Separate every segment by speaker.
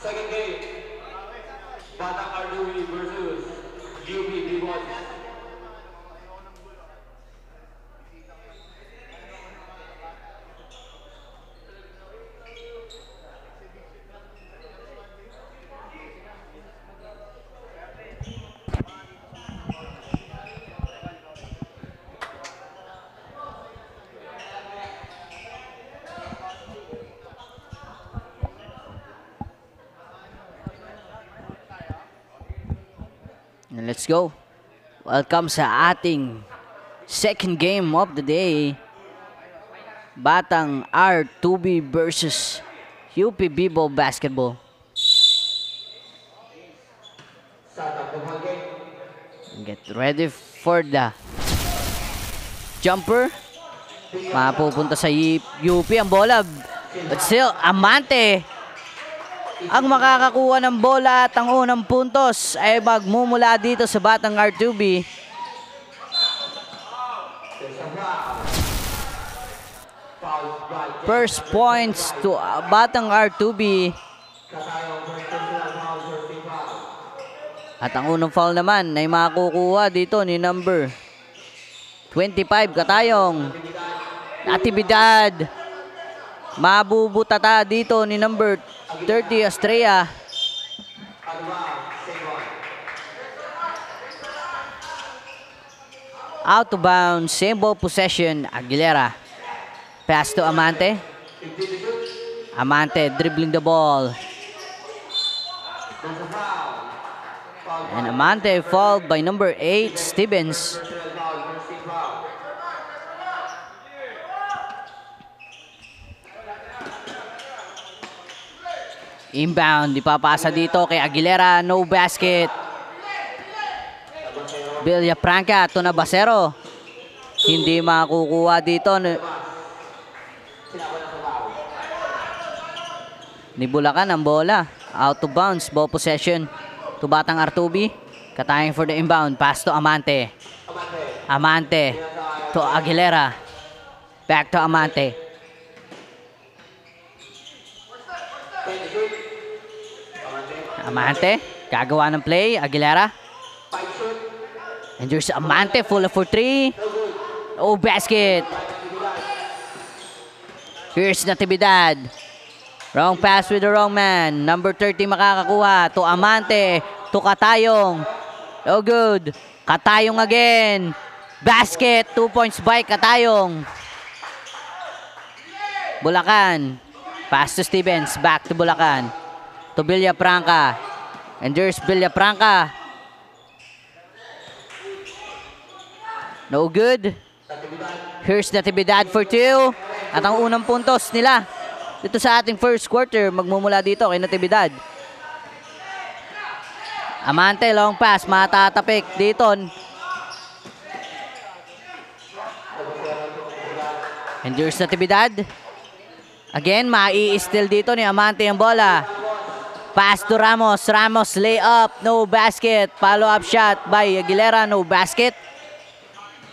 Speaker 1: Second game, Batang Ardui versus UP B-Boys.
Speaker 2: Let's go. Welcome sa ating second game of the day. Batang R2B versus UP B-Ball Basketball. Get ready for the jumper. Mapupunta sa UP ang bola. But still, Amante ang makakakuha ng bola at ang unang puntos ay magmumula dito sa Batang R2B. First points to Batang R2B. At ang unang foul naman ay makukuha dito ni number 25 Katayong. Natividad. Mabubutata dito ni number 30 Estrella. Out of bounds, same ball possession, Aguilera. Pass to Amante. Amante dribbling the ball. And Amante fouled by number 8, Stevens. Inbound, ipapasa dito kay Aguilera, no basket. Villafranca to na Basero. Hindi makukuha dito ni Bulacan ang bola. Out of bounds, ball possession to Batang R2B. Katayang for the inbound, pass to Amante. Amante to Aguilera. Back to Amante. Amante, gagawa ng play, Aguilera. And there's Amante, full for 3. Oh, basket. Here's Natividad. Wrong pass with the wrong man. Number 30 makakakuha to Amante, to Katayong. Oh, good. Katayong again. Basket, 2 points by Katayong. Bulacan. Pass to Stevens, back to Bulacan. To Villafranca. And there's Villafranca. No good. Here's Natividad for 2. At ang unang puntos nila dito sa ating first quarter magmumula dito kay Natividad. Amante, long pass. Matatapik dito. And there's Natividad. Again, mai-steal dito ni Amante ang bola. Pass to Ramos. Ramos lay up. No basket. Follow up shot by Aguilera. No basket.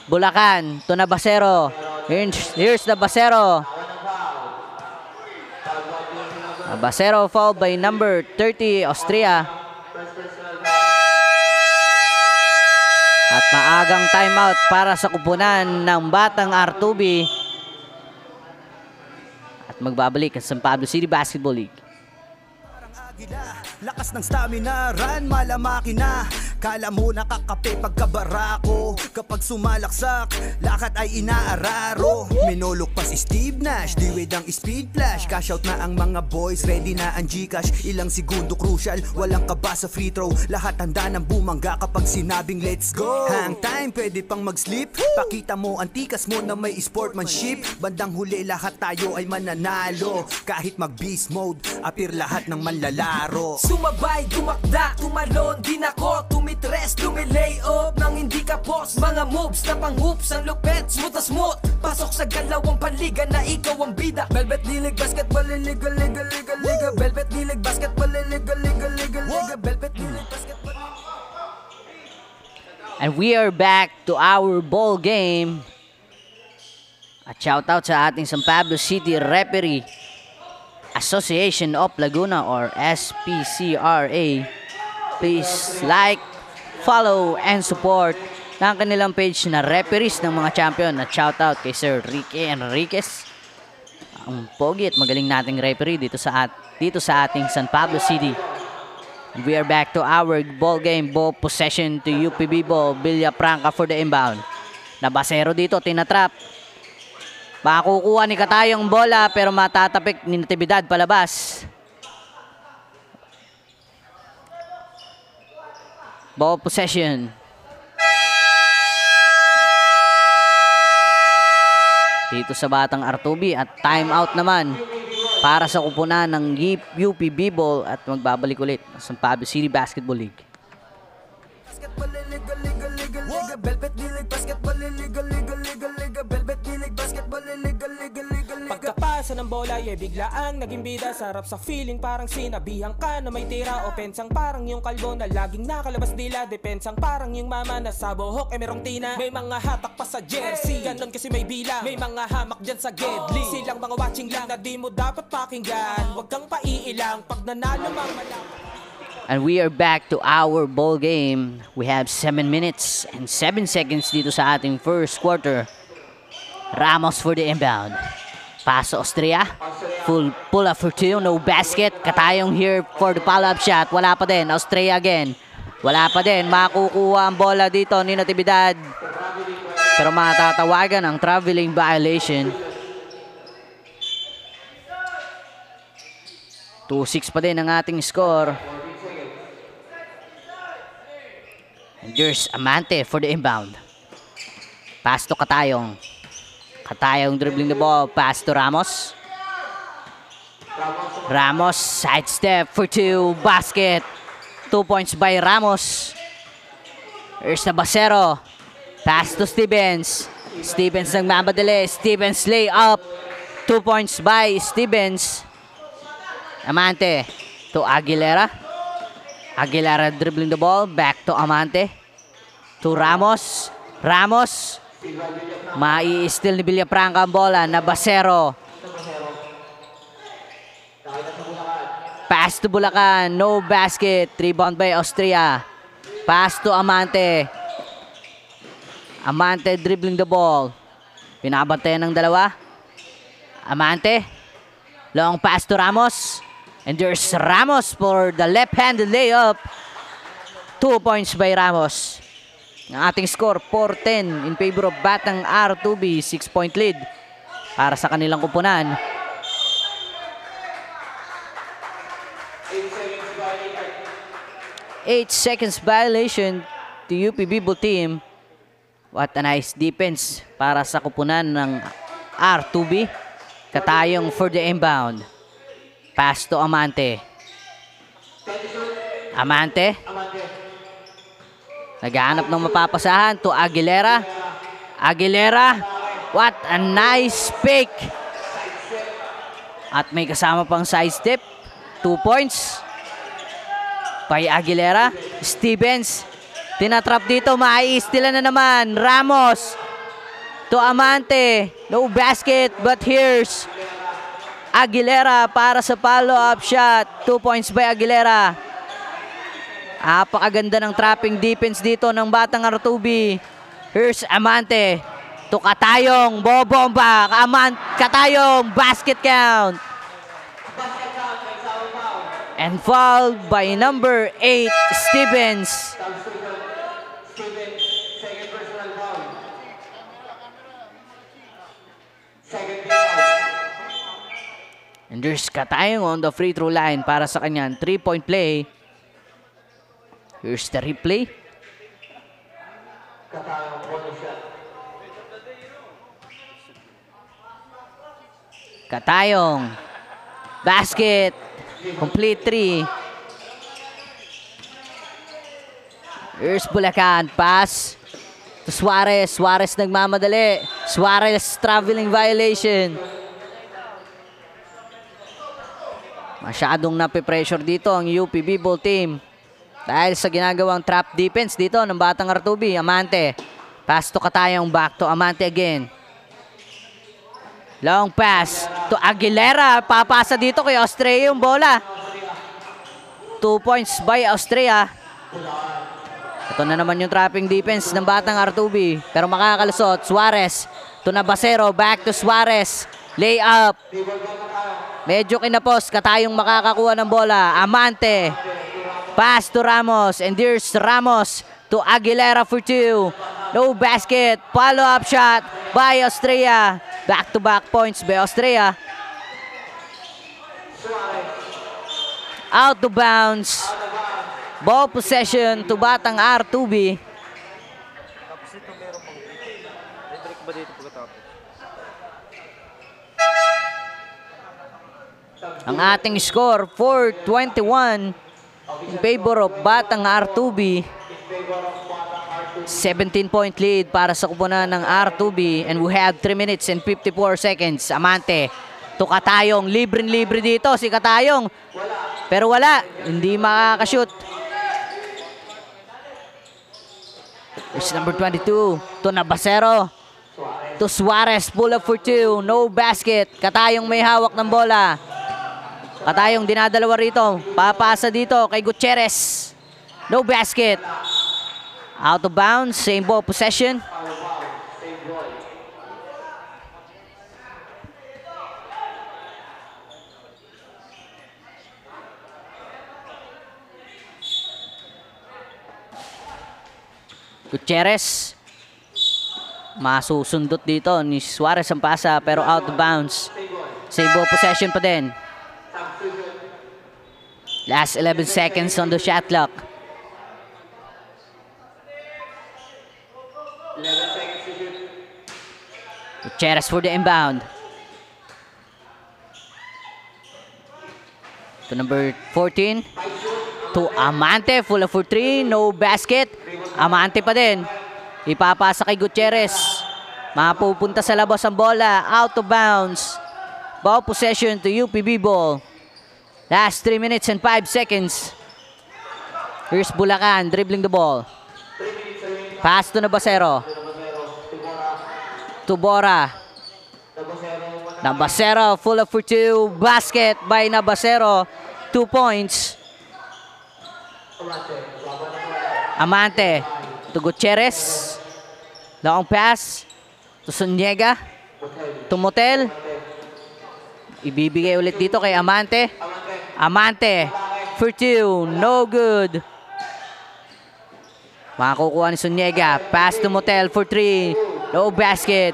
Speaker 2: Bulacan to na Basero. Here's the Basero. Basero fouled by number 30 Austria. At maagang timeout para sa kupunan ng Batang R2B. At magbabalik sa San Pablo City Basketball League.
Speaker 3: Lakas ng stamina, run, malamaki na. Kala mo nakakape pagkabarako. Kapag sumalaksak, lakad ay inaararo. Minulok pa si Steve Nash, diwid ang speed flash. Cash out na ang mga boys, ready na ang Gcash. Ilang segundo crucial, walang kaba sa free throw. Lahat handa ng bumangga kapag sinabing let's go. Hang time, pwede pang mag-sleep. Pakita mo, antikas mo na may sportsmanship. Bandang huli, lahat tayo ay mananalo. Kahit mag-beast mode, appear lahat ng manlalaro.
Speaker 4: Sumabay, dumakda, tumalon, din ako tumitres, lumilay up nang hindi ka post. Mga moves na pang-hoops, ang lupet, smooth na smooth. Pasok sa galawang panliga na ikaw ang bida. Velvet League Basketball, liga, liga, liga, liga. Velvet League Basketball, liga, liga, liga, liga. Velvet League Basketball.
Speaker 2: And we are back to our ball game. At shoutout sa ating San Pablo City referee Association of Laguna or SPCRA. Please like, follow, and support ng kanilang page na referees ng mga champion. At shoutout kay Sir Ricky Enriquez. Ang pogi at magaling nating referee dito sa ating San Pablo City. And we are back to our ball game. Ball possession to UPB ball. Villafranca for the inbound. Nabasero dito, tinatrap. Makukuha ni Katayong bola pero matatapik ni Natividad palabas. Ball possession. Dito sa batang Artubi at timeout naman para sa kupunan ng UPB ball at magbabalik ulit sa Pablo City Basketball League.
Speaker 5: Pagkapasa ng bola ay biglaang naging bida. Sarap sa feeling parang sinabihan ka na may tira. Opensang parang yung kalbo na laging nakalabas dila. Depensang parang yung mama na sa buhok ay merong tina. May mga hatak pa sa jersey, ganon kasi may bilang. May mga hamak dyan sa gedli. Silang mga watching lang na di mo dapat pakinggan. Huwag kang paiilang pag nanalo mang malaman.
Speaker 2: And we are back to our ball game. We have 7 minutes and 7 seconds dito sa ating first quarter. Ramos for the inbound. Pass to Austria. Full pull up for two. No basket. Katayong here for the follow-up shot. Wala pa din. Austria again. Wala pa din. Makukuha ang bola dito ni Natividad. Pero matatawagan ang traveling violation. 2-6 pa din ang ating score. And there's Amante for the inbound. Pass to Katayong. Katayong dribbling the ball. Pass to Ramos. Ramos sidestep for two. Basket. 2 points by Ramos. Here's the Basero. Pass to Stevens. Stevens nagmamadali. Stevens lay up. 2 points by Stevens. Amante to Aguilera. Aguilera dribbling the ball. Back to Amante. To Ramos. Ramos. Mai-steal ni Villafranca ang bola. Na Basero. Pass to Bulacan. No basket. Rebound by Austria. Pass to Amante. Amante dribbling the ball. Pinabantayan ng dalawa. Amante. Long pass to Ramos. And there's Ramos for the left-handed layup. 2 points by Ramos. Ang ating score, 4-10 in favor of Batang R2B. 6-point lead para sa kanilang kupunan. 8 seconds violation to UPB Bull team. What a nice defense para sa kupunan ng R2B. Katayong for the inbound. Pass to Amante. Amante. Naghahanap ng mapapasahan to Aguilera. Aguilera. What a nice pick. At may kasama pang side step. 2 points. By Aguilera. Stevens. Tinatrap dito. Mai-stealan na naman. Ramos. To Amante. No basket. But here's Aguilera para sa follow-up shot. 2 points by Aguilera. Apakaganda ng trapping defense dito ng Batang R2B. Here's Amante. To Katayong. Bobomba. Katayong. Basket count. And fouled by number 8, Stevens. And there's Katayong on the free throw line para sa kanyang 3-point play. Here's the replay. Katayong. Basket. Complete 3. Here's Bulacan. Pass to Suarez. Suarez nagmamadali. Suarez traveling violation. Masyadong nape-pressure dito ang UPB Bull team. Dahil sa ginagawang trap defense dito ng Batang R2B. Amante. Pass to Katayong. Back to Amante again. Long pass to Aguilera. Papasa dito kay Austria yung bola. 2 points by Austria. Ito na naman yung trapping defense ng batang R2B. Pero makakalusot. Suarez to Navasero. Back to Suarez. Layup. Medyo kinapos. Katayong makakakuha ng bola. Amante. Pass to Ramos. And there's Ramos to Aguilera for 2. No basket. Follow-up shot by Austria. Back-to-back points by Austria. Out to bounds. Ball possession to batang R2B. Ang ating score, 4-21 in favor of batang R2B. 17-point lead para sa kupunan ng R2B. And we have 3 minutes and 54 seconds. Amante to Katayong. Libre-libre dito si Katayong. Pero wala. Hindi makakashoot. Here's number 22 to Navasero. To Suarez. Pull up for 2. No basket. Katayong may hawak ng bola. Katayong dinadalawa rito. Papasa dito kay Gutierrez. No basket. Out of bounds. Same ball possession. Gutierrez. Masusundot dito ni Suarez ang pasa pero out of bounds. Same ball possession pa din. Last 11 seconds on the shot clock.
Speaker 1: 11 seconds to shoot.
Speaker 2: Gutierrez for the inbound. To number 14. To Amante. Full of for 3. No basket. Amante pa din. Ipapasa kay Gutierrez. Mapupunta sa labas ang bola. Out of bounds. Ball possession to UPB ball. Last 3 minutes and 5 seconds. Here's Bulacan dribbling the ball. Pass to Navasero. To Bora. Navasero full of for 2. Basket by Navasero. 2 points. Amante to Gutierrez. Long pass to Suniega. To Motel. Ibibigay ulit dito kay Amante. Amante for 2. No good. Makakukuha ni Suniega. Pass to Motel for 3. No basket.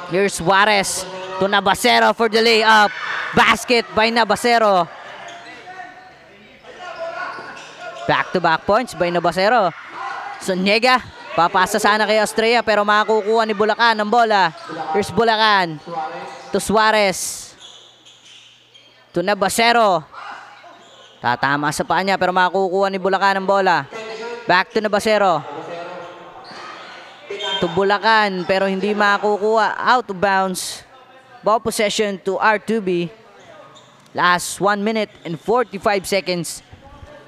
Speaker 2: Here's Suarez to Navasero for the layup. Basket by Navasero. Back-to-back points by Navasero. Suniega. Papasa sana kay Austria pero makakukuha ni Bulacan ng bola. Here's Bulacan to Suarez. To Navasero. Tatama sa paa niya pero makakukuha ni Bulacan ng bola. Back to Navasero. To Bulacan pero hindi makakukuha. Out of bounds. Ball possession to R2B. Last 1 minute and 45 seconds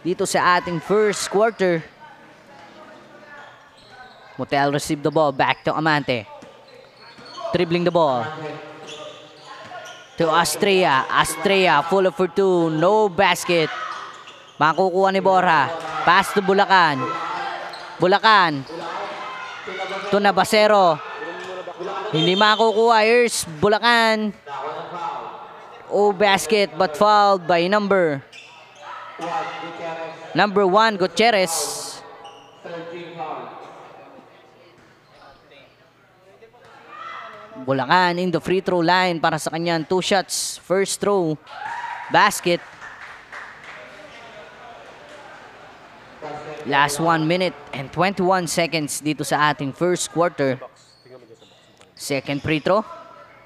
Speaker 2: dito sa ating first quarter. Motel receive the ball. Back to Amante. Dribbling the ball. To Austria. Austria full of for 2. No basket. Makukuha ni Borja. Pass to Bulacan. Bulacan. To Navasero. Hindi makukuha. Here's Bulacan. Oh, basket but fouled by number 1, Gutierrez. Bulacan in the free throw line para sa kanyang 2 shots. First throw. Basket. Last 1 minute and 21 seconds dito sa ating first quarter. Second free throw.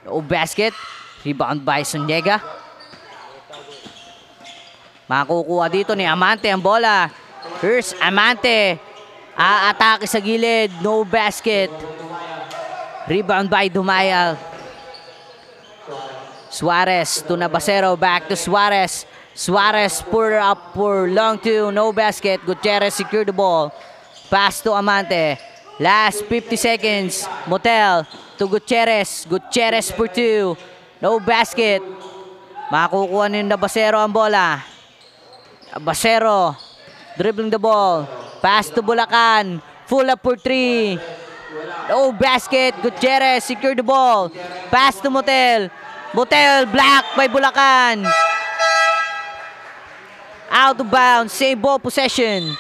Speaker 2: No basket. Rebound by Suniega. Makukuha dito ni Amante ang bola. Here's Amante. Aatake sa gilid. No basket. Rebound by Dumayal. Suarez to Navasero. Back to Suarez. Suarez pour up for long 2. No basket. Gutierrez secure the ball. Pass to Amante. Last 50 seconds. Motel. to Gutierrez. Gutierrez for 2. No basket. Makukuha ni Nabasero ang bola. Nabasero dribbling the ball. Pass to Bulacan. Full up for 3. No basket. Gutierrez secure the ball. Pass to Motel. Motel blocked by Bulacan. Out of bounds. Same ball possession.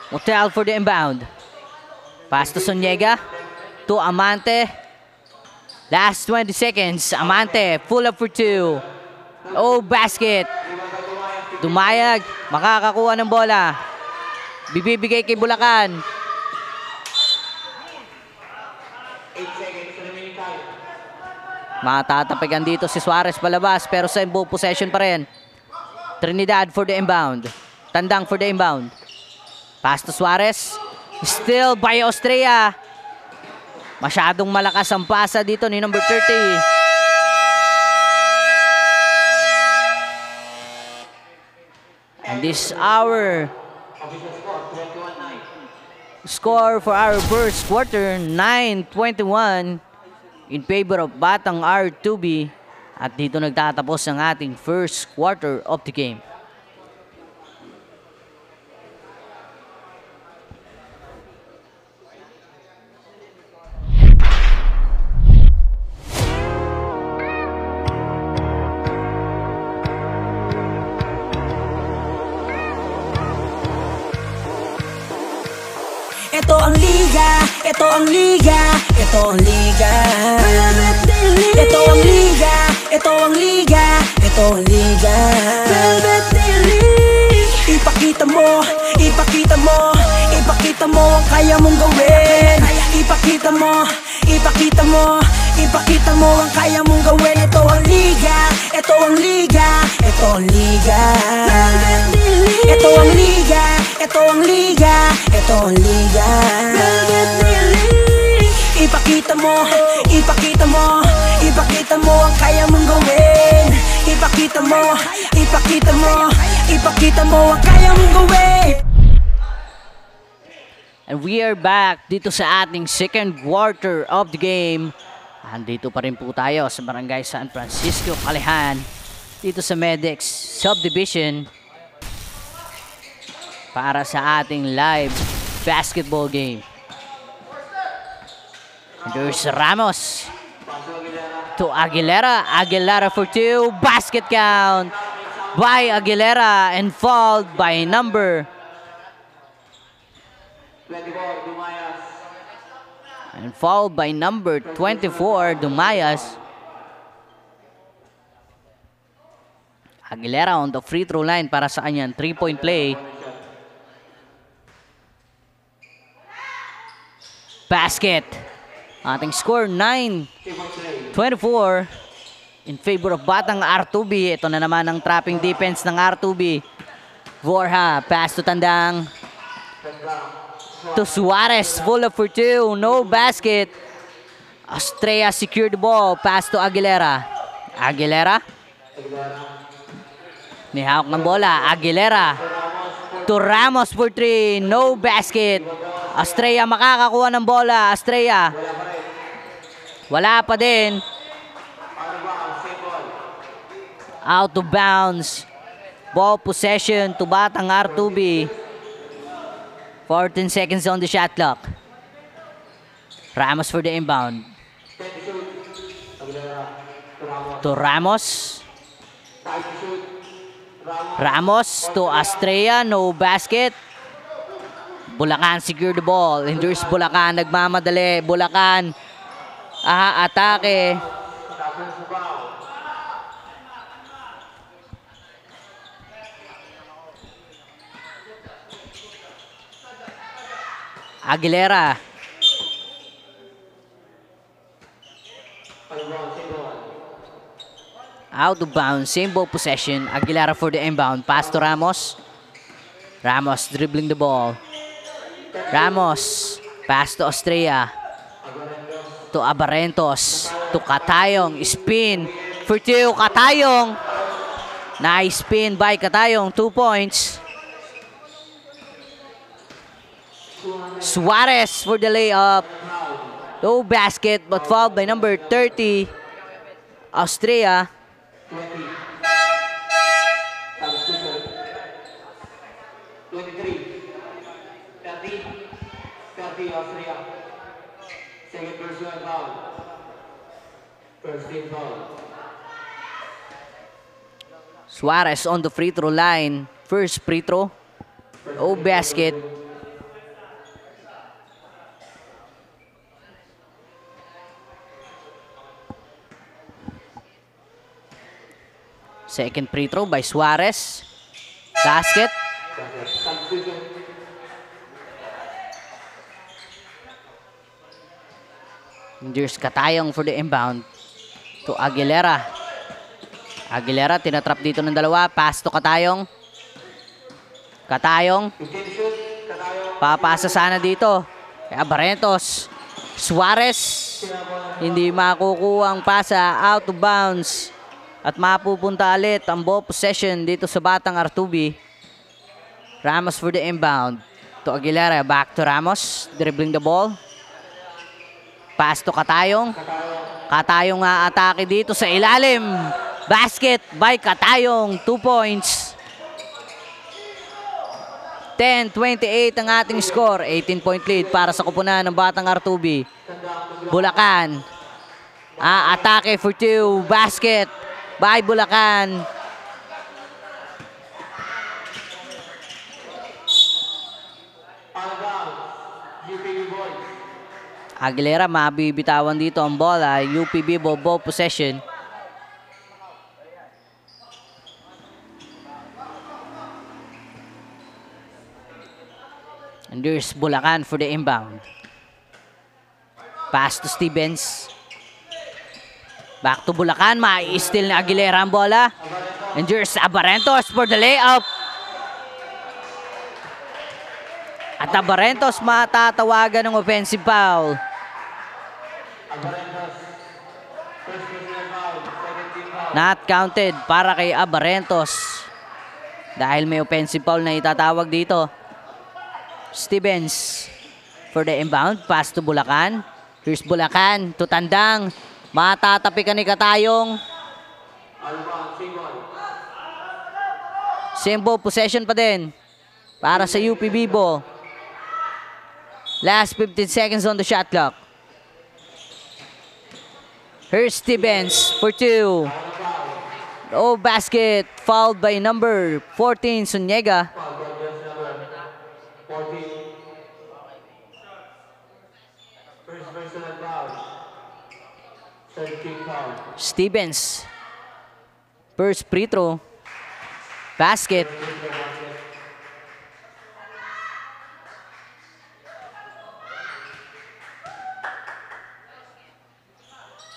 Speaker 2: Motel for the inbound. Pass to Soniega. To Amante. Last 20 seconds. Amante full up for 2. Oh, basket. Dumayag. Makakakuha ng bola. Bibibigay kay Bulacan.
Speaker 1: 8 seconds remaining time.
Speaker 2: Matatapigan dito si Suarez palabas pero sa ball possession pa rin. Trinidad for the inbound. Tandang for the inbound. Pass to Suarez. Still by Austria. Masyadong malakas ang pasa dito ni number 30. And this hour
Speaker 1: Official score, 21-9.
Speaker 2: score for our first quarter, 9-21 in favor of Batang R2B. At dito nagtatapos ang ating first quarter of the game.
Speaker 4: Ito ang liga, ito ang liga, ito ang liga. Ito ang liga, ito ang liga, ito ang liga. Ipakita mo, ipakita mo, ipakita mo ang kaya mong gawin. Ipakita mo, ipakita mo, ipakita mo ang kaya mong gawin. Ito ang liga, ito ang liga, ito ang liga. Ito ang liga, ito ang liga, ito ang liga. Ipakita mo, ipakita mo, ipakita mo ang kaya mong gawin. Ipakita mo, ipakita mo, ipakita mo ang kaya mong gawin.
Speaker 2: And we are back dito sa ating second quarter of the game. Andito pa rin po tayo sa Barangay San Francisco, Callejan. Dito sa Medex Subdivision. Para sa ating live basketball game. And there's Ramos. To Aguilera. Aguilera for 2. Basket count by Aguilera and fouled by number
Speaker 1: 24, Dumayas.
Speaker 2: and fouled by number 24, Dumayas. Aguilera on the free throw line para sa kanyang 3-point play. Basket. Ating score 9-24 in favor of Batang R2B. Ito na naman ang trapping defense ng R2B. Borja, pass to Tandang. To Suarez, full up for 2. No basket. Austria secured the ball. Pass to Aguilera. Aguilera. Nihawak ng bola. Aguilera. To Ramos for 3. No basket. Austria makakakuha ng bola. Austria. Wala pa din. Out of bounds. Ball possession to Batang R2B. 14 seconds on the shot clock. Ramos for the inbound. To Ramos. Ramos to Austria. No basket. Bulacan secure the ball. Endures Bulacan. Nagmamadali. Bulacan. Atake. Aguilera. Out of bounds. Same ball possession. Aguilera for the inbound. Pass to Ramos. Ramos dribbling the ball. Ramos. Pass to Austria. To Abarentos. To Katayong. Spin. For 2. Katayong. Nice spin by Katayong. 2 points. Suarez for the layup. Low basket but fouled by number 30. Austria.
Speaker 1: 20. Substitute. 23. 30. 30 Austria. Second personal foul. First team foul.
Speaker 2: Suarez on the free throw line. First free throw. Low basket. Second free throw by Suarez. Basket.
Speaker 1: Substitute.
Speaker 2: Here's Katayong for the inbound to Aguilera. Aguilera, tinatrap dito ng dalawa. Pass to Katayong. Katayong.
Speaker 1: You can shoot. Katayong.
Speaker 2: Papasa sana dito. Kaya Barrientos. Suarez. Hindi makukuha ang pasa. Out of bounds. At mapupunta ulit ang ball possession dito sa Batang R2B. Ramos for the inbound. To Aguilera. Back to Ramos. Dribbling the ball. Pass to Katayong. Katayong atake dito sa ilalim. Basket by Katayong. 2 points. 10-28 ang ating score. 18-point lead para sa kupunan ng Batang R2B. Bulacan. Atake for 2. Basket by Bulacan. Aguilera, mabibitawan dito ang bola. UPB ball possession. And there's Bulacan for the inbound. Pass to Stevens. Back to Bulacan. Ma-steal na Aguilera ang bola. And there's Abarentos for the layup. At Abarentos matatawagan ng offensive foul. Not counted para kay Abarentos. Dahil may offensive foul na itatawag dito. Stevens for the inbound. Pass to Bulacan. Here's Bulacan to Tandang. Matatapi ka ni Katayong. Same ball possession pa din para sa UP Vivo. Last 15 seconds on the shot clock. Here's Stevens for 2. Oh, basket fouled by number 14, Zuniga. Stevens. First free throw. Basket.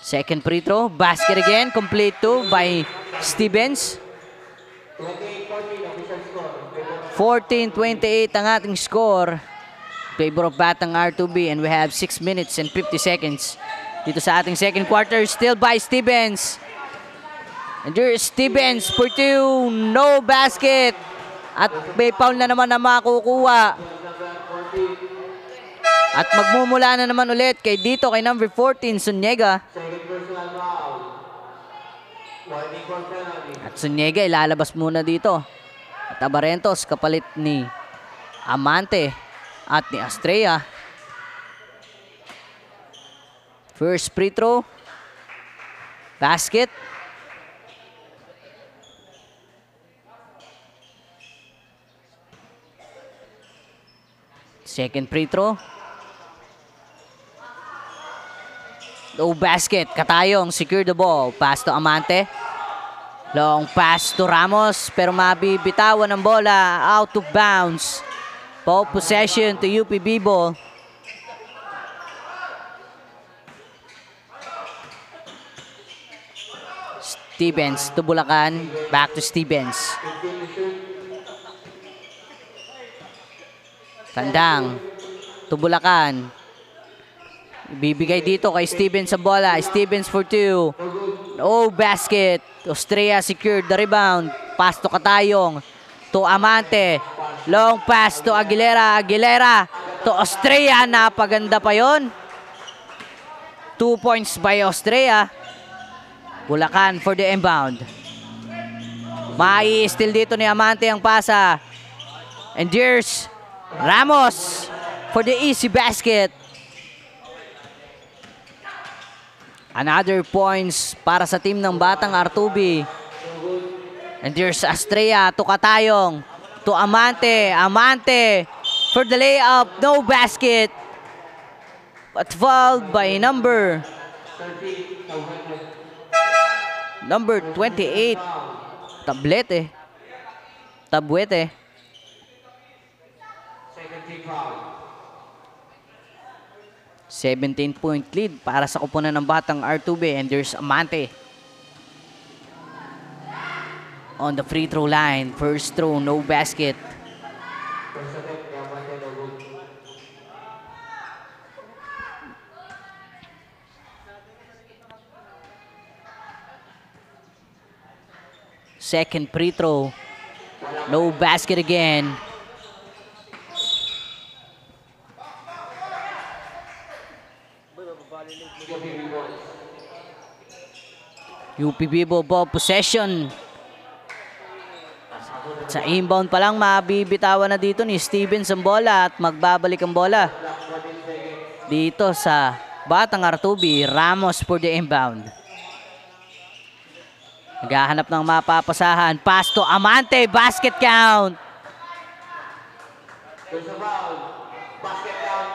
Speaker 2: Second free throw. Basket again. Complete 2 by Stevens. 14-28 ang ating score. Favor of Batang R2B, and we have 6 minutes and 50 seconds dito sa ating second quarter. Still by Stevens. And there's Stevens for 2. No basket. At may foul na naman na makukuha. At magmumula na naman ulit kay dito kay number 14, Zuniga. At Zuniga ilalabas muna dito. At Abarentos kapalit ni Amante at ni Austria. First free throw. Basket. Second free throw. Oh, basket. Katayong secure the ball. Pass to Amante. Long pass to Ramos. Pero mabibitawan ng bola. Out of bounds. Ball possession to UP Vivo. Stevens to Bulacan. Back to Stevens. Tandang to Bulacan. Bibigay dito kay Stevens sa bola. Stevens for 2. Oh, basket. Austria secured the rebound. pass to Katayong. To Amante. Long pass to Aguilera. Aguilera to Austria. Napaganda pa yon. 2 points by Austria. Bulacan for the inbound. Mai-steal dito ni Amante ang pasa. And there's Ramos for the easy basket. Another points para sa team ng Batang R2B. And there's Austria to Katayong. To Amante. Amante for the layup. No basket. But fouled by number 28. Tablete. Tabwete.
Speaker 1: Second team foul.
Speaker 2: 17-point lead para sa kupunan ng Batang R2B. And there's Amante. On the free throw line. First throw, no basket.
Speaker 1: First attempt, Amante, no good.
Speaker 2: Second free throw. No basket again. UPB ball possession. Sa inbound pa lang, mabibitawan na dito ni Stevens ang bola at magbabalik ang bola dito sa Batang R2B. Ramos for the inbound. Naghahanap ng mapapasahan. Pass to Amante. Basket count.
Speaker 1: There's a foul. Basket count.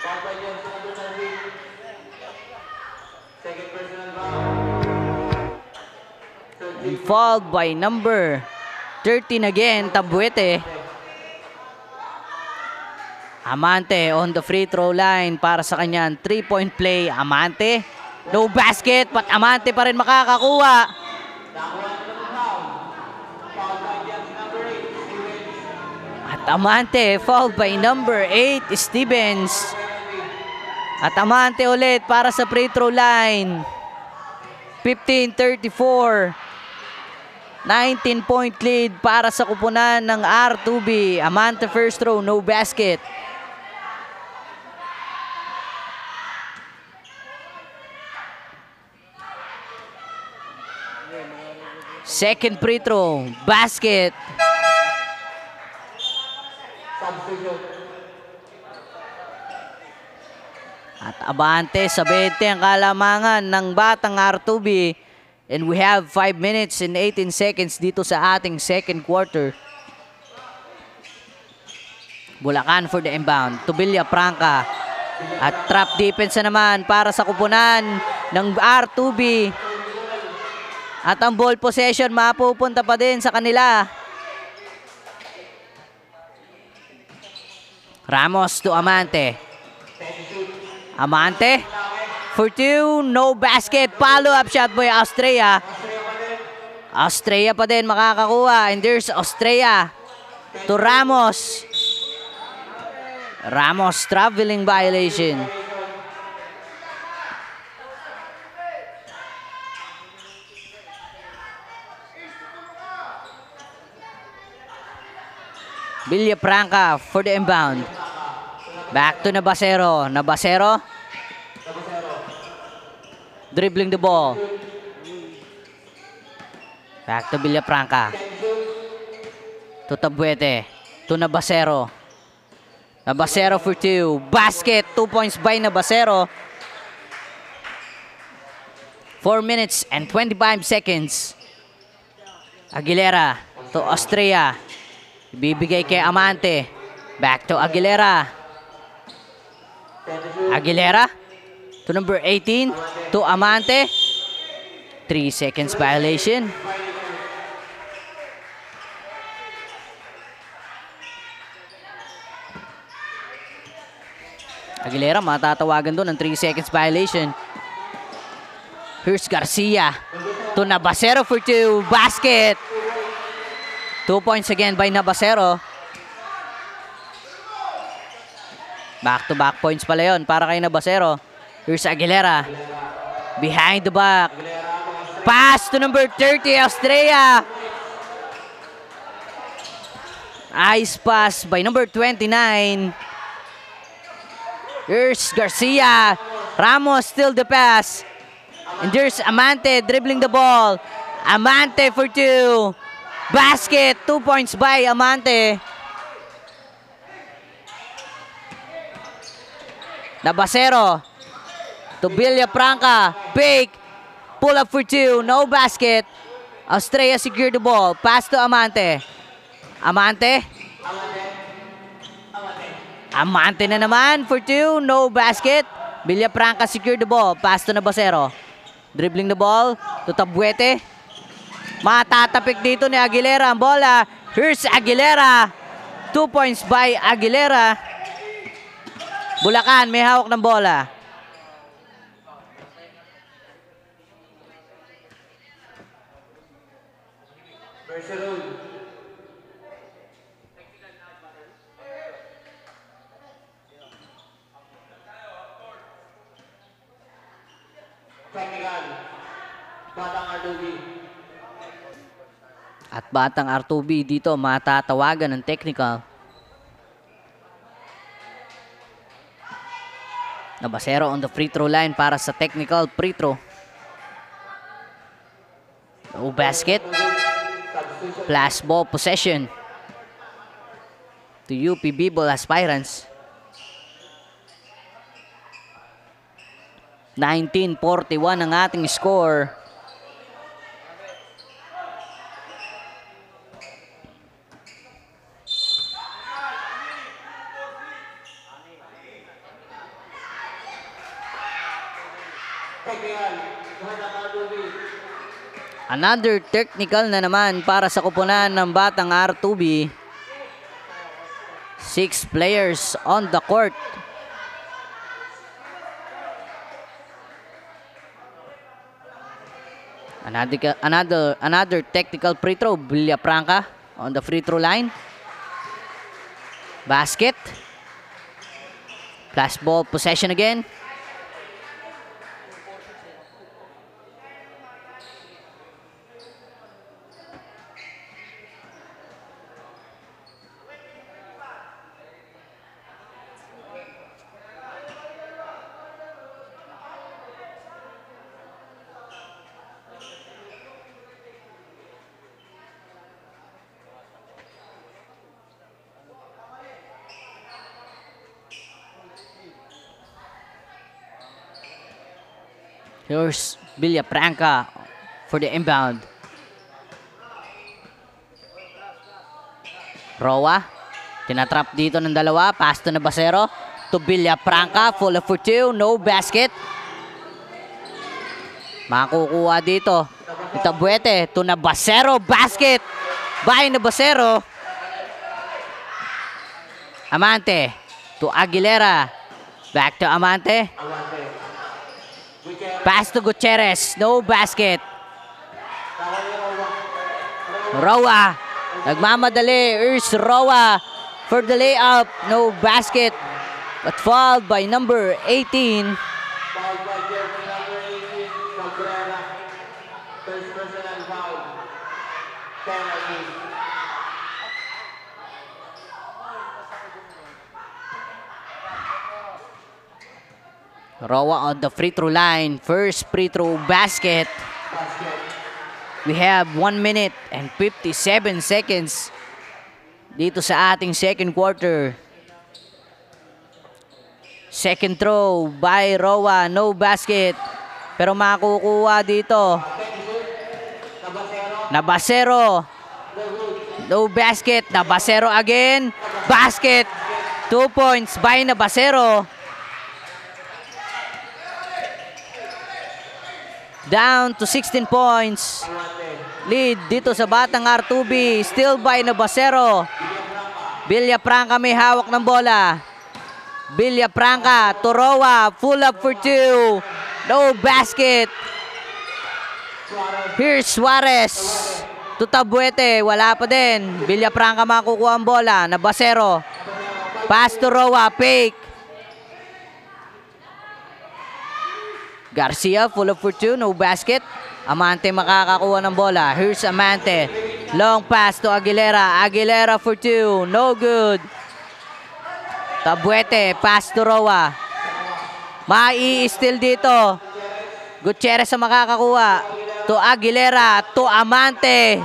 Speaker 1: Foul by Johnson, number 13. Second personal foul.
Speaker 2: Fouled by number 13 again, Tabuete. Amante on the free throw line para sa kanyang 3-point play. Amante. No basket, but Amante pa rin makakakuha. At Amante, fouled by number 8, Stevens. At Amante ulit para sa free throw line. 15-34. 19-point lead para sa kupunan ng R2B. Amante first throw, no basket. Second free throw, basket.
Speaker 1: Substitute.
Speaker 2: At Abante sa 20 ang kalamangan ng Batang R2B. And we have 5 minutes and 18 seconds dito sa ating second quarter. Bulacan for the inbound. To Villafranca. At trap defense na naman para sa kupunan ng R2B. At ang ball possession mapupunta pa din sa kanila. Ramos to Amante. Amante for 2, no basket. Follow-up shot by Austria. Austria pa din makakakuha. And there's Austria to Ramos. Ramos traveling violation. Villafranca for the inbound. Back to Nabasero. Nabasero. Dribbling the ball. Back to Villafranca. To Tabuete. To Nabasero. Nabasero for 2. Basket. 2 points by Nabasero. 4 minutes and 25 seconds. Aguilera to Austria. Ibibigay kay Amante. Back to Aguilera. Aguilera to number 18. To Amante. 3 seconds violation. Aguilera matatawagan doon ng 3 seconds violation. Here's Garcia. To Nabasero for 2. Basket. 2 points again by Nabasero. Back-to-back points pala yun para kay Nabasero. Here's Aguilera. Behind the back. Pass to number 30, Austria. Ice pass by number 29. Here's Garcia. Ramos still the pass. And there's Amante dribbling the ball. Amante for 2. Basket. 2 points by Amante. Nabasero. To Villafranca. Big. Pull up for 2. No basket. Australia secured the ball. Pass to Amante. Amante. Amante na naman for 2. No basket. Villafranca secured the ball. Pass to Nabasero. Dribbling the ball to Tabuete. Matatapik dito ni Aguilera ang bola. Here's Aguilera. 2 points by Aguilera. Bulacan may hawak ng bola.
Speaker 1: Technical. Batang R2B.
Speaker 2: At Batang R2B dito matatawagan ng technical. Nabasero on the free throw line para sa technical free throw. No basket. Flash ball possession to UP B-ball aspirants. 19-41 ang ating score. Another technical na naman para sa kupunan ng Batang R2B. 6 players on the court. Another technical free throw. Villafranca on the free throw line. Basket. Flash ball possession again. Here's Villafranca for the inbound. Roa. Tinatrap dito ng dalawa. Pass to Nabasero. To Villafranca. Full of for 2. No basket. Makukuha dito. Tabuete to Nabasero. Basket by Nabasero. Amante to Aguilera. Back to Amante. Pass to Gutierrez. No basket. Roa. Nagmamadali. Here's Roa for the layup. No basket. But fouled by number 18.
Speaker 1: Fouled by jersey number 18, Cabrera. First personal foul. Penalty.
Speaker 2: Roa on the free throw line. First free throw basket. We have 1 minute and 57 seconds dito sa ating second quarter. Second throw by Roa. No basket. Pero makukuha dito. Nabasero. No basket. Nabasero again. Basket. 2 points by Nabasero. Down to 16 points. Lead dito sa Batang R2B. Still by Nabasero. Villafranca may hawak ng bola. Villafranca to Roa. Full up for 2. No basket. Here's Suarez. To Tabuete. Wala pa din. Villafranca makukuha ang bola. Nabasero. Pass to Roa. Fake. Garcia, full up for 2, no basket. Amante makakakuha ng bola. Here's Amante. Long pass to Aguilera. Aguilera for 2. No good. Tabuete. Pass to Roa. Mai-steal dito. Gutierrez ang makakakuha. To Aguilera. To Amante.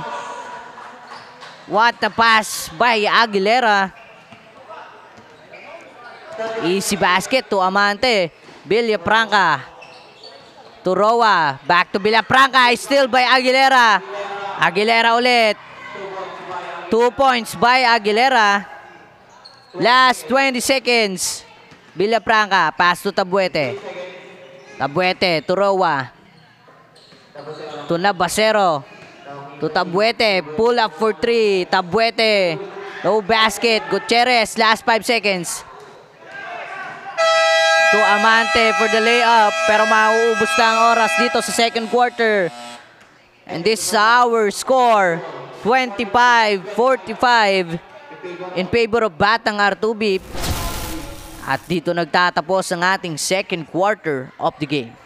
Speaker 2: What a pass by Aguilera. Easy basket to Amante. Villafranca. To Roa. Back to Villafranca. Still by Aguilera. Aguilera ulit. 2 points by Aguilera. Last 20 seconds. Villafranca. Pass to Tabuete. Tabuete to Roa. To Navasero. To Tabuete. Pull up for 3. Tabuete. No basket. Gutierrez. Last 5 seconds. To Amante for the layup. Pero mauubos na ang oras dito sa second quarter. And this is our score. 25-45 in favor of Batang R2B. At dito nagtatapos ang ating second quarter of the game.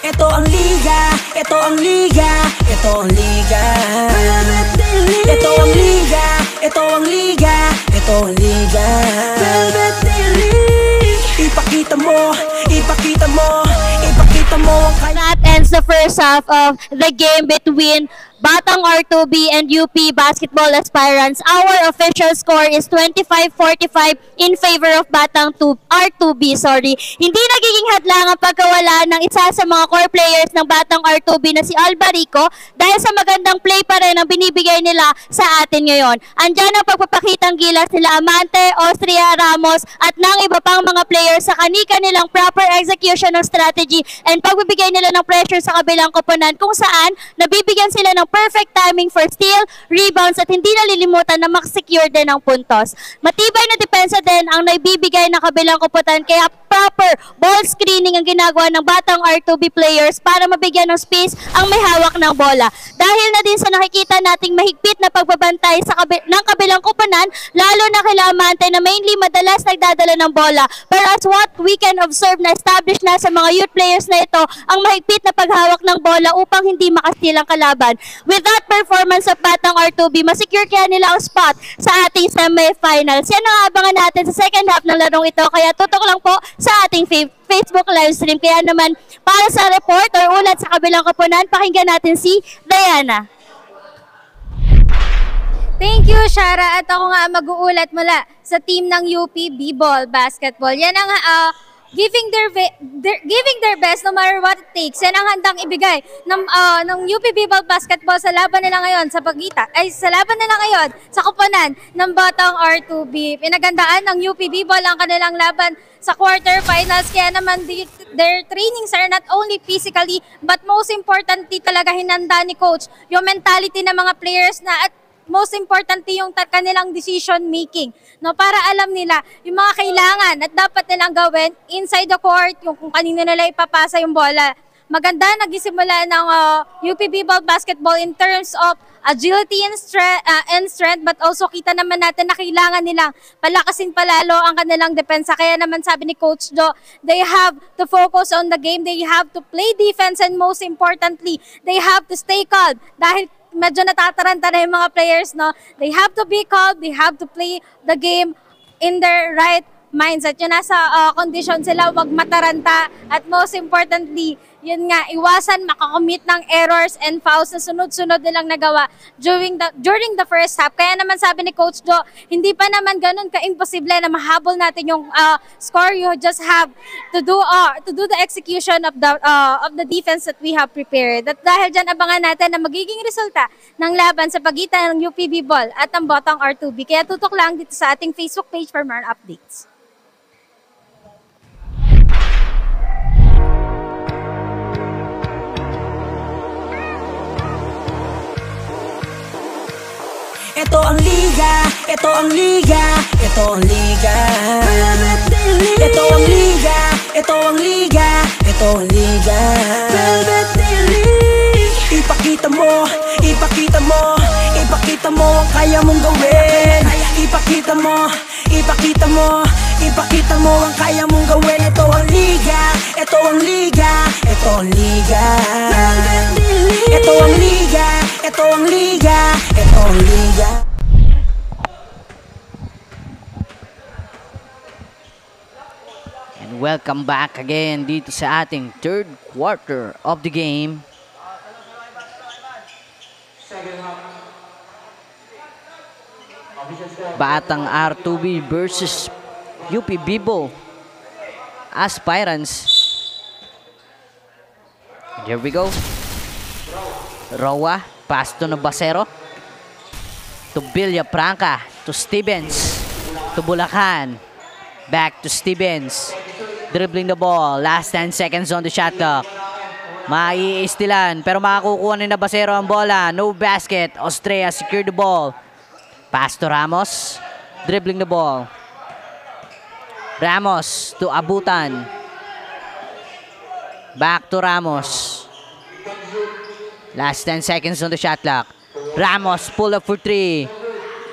Speaker 4: Ito ang liga, ito ang liga, ito ang liga. Ito ang liga, ito ang liga, ito ang liga. Ipakita mo, ipakita mo, ipakita mo ang
Speaker 6: That ends the first half of the game between Batang R2B and UP Basketball Aspirants. Our official score is 25-45 in favor of Batang R2B. Hindi nagiging hadlang ang pagkawala ng isa sa mga core players ng Batang R2B na si Albarico dahil sa magandang play pa rin ang binibigay nila sa atin ngayon. Andyan ang pagpapakitang gilas nila Amante, Austria, Ramos at ng iba pang mga players sa kani-kanilang proper execution ng strategy and pagbibigay nila ng pressure sa kabilang koponan kung saan nabibigyan sila ng perfect timing for steal, rebounds at hindi nalilimutan na makasecure din ng puntos. Matibay na depensa din ang naibibigay ng kabilang koponan kaya proper ball screening ang ginagawa ng Batang R2B players para mabigyan ng space ang may hawak ng bola. Dahil na din sa nakikita nating mahigpit na pagbabantay ng kabilang koponan, lalo na kila Amante na mainly madalas nagdadala ng bola. Pero as what we can observe na established na sa mga youth players na ito, ang mahigpit na paghawak ng bola upang hindi makastil ang kalaban. With that performance of Batang R2B, masecure kaya nila ang spot sa ating semifinals. Yan ang abangan natin sa second half ng larong ito. Kaya tutok lang po sa ating Facebook live stream. Kaya naman, para sa report or ulat sa kabilang koponan, pakinggan natin si Diana.
Speaker 7: Thank you, Shara. At ako nga mag-uulat mula sa team ng UP B-Ball Basketball. Yan ang giving their best no matter what it takes. Yan ang handang ibigay ng UP B-Ball Basketball sa laban nila ngayon sa laban nila ngayon sa koponan ng Batang R2B. Pinagandaan ng UP B-Ball ang kanilang laban sa quarterfinals. Kaya naman their trainings are not only physically but most importantly talaga hinanda ni coach yung mentality ng mga players na at most importantly yung kanilang decision making, no, para alam nila yung mga kailangan at dapat nilang gawin inside the court, yung kung kanino nila ipapasa yung bola. Maganda nagsisimula ng UP B-Ball Basketball in terms of agility and strength, but also kita naman natin na kailangan nilang palakasin palalo ang kanilang depensa. Kaya naman sabi ni Coach Jo, they have to focus on the game, they have to play defense, and most importantly, they have to stay calm dahil medyo natataranta na yung mga players, no? They have to be calm, they have to play the game in their right mindset. Yun nasa condition sila, wag mataranta, at most importantly, yun nga, iwasan makakommit ng errors and fouls na sunod-sunod nilang nagawa during the first half. Kaya naman sabi ni Coach Jo, hindi pa naman ganun ka-imposible na mahabol natin yung score. You just have to do the execution of the defense that we have prepared. At dahil dyan, abangan natin na magiging resulta ng laban sa pagitan ng UP B-Ball at ang Batang R2B. Kaya tutok lang dito sa ating Facebook page for more updates.
Speaker 4: Ito ang liga, ito ang liga, ito ang liga. Ito ang liga, ito ang liga, ito ang liga. Ipakita mo, ipakita mo, ipakita mo ang kaya mong gawin. Ipakita mo, ipakita mo, ipakita mo ang kaya mong gawin. Ito ang liga, ito ang liga, ito ang liga. Ito ang liga, ito ang liga, ito ang liga.
Speaker 2: And welcome back again dito sa ating third quarter of the game. Batang R2B versus UP Bibo Aspirants. Here we go. Roa, pass to Nabasero. To Villafranca, to Stevens, to Bulacan. Back to Stevens. Dribbling the ball. Last 10 seconds on the shot clock. Maiistilan pero makakukuha ni Nabasero ang bola. No basket. Austria secure the ball. Pass to Ramos. Dribbling the ball. Ramos to Abutan. Back to Ramos. Last 10 seconds on the shot clock. Ramos pull up for 3.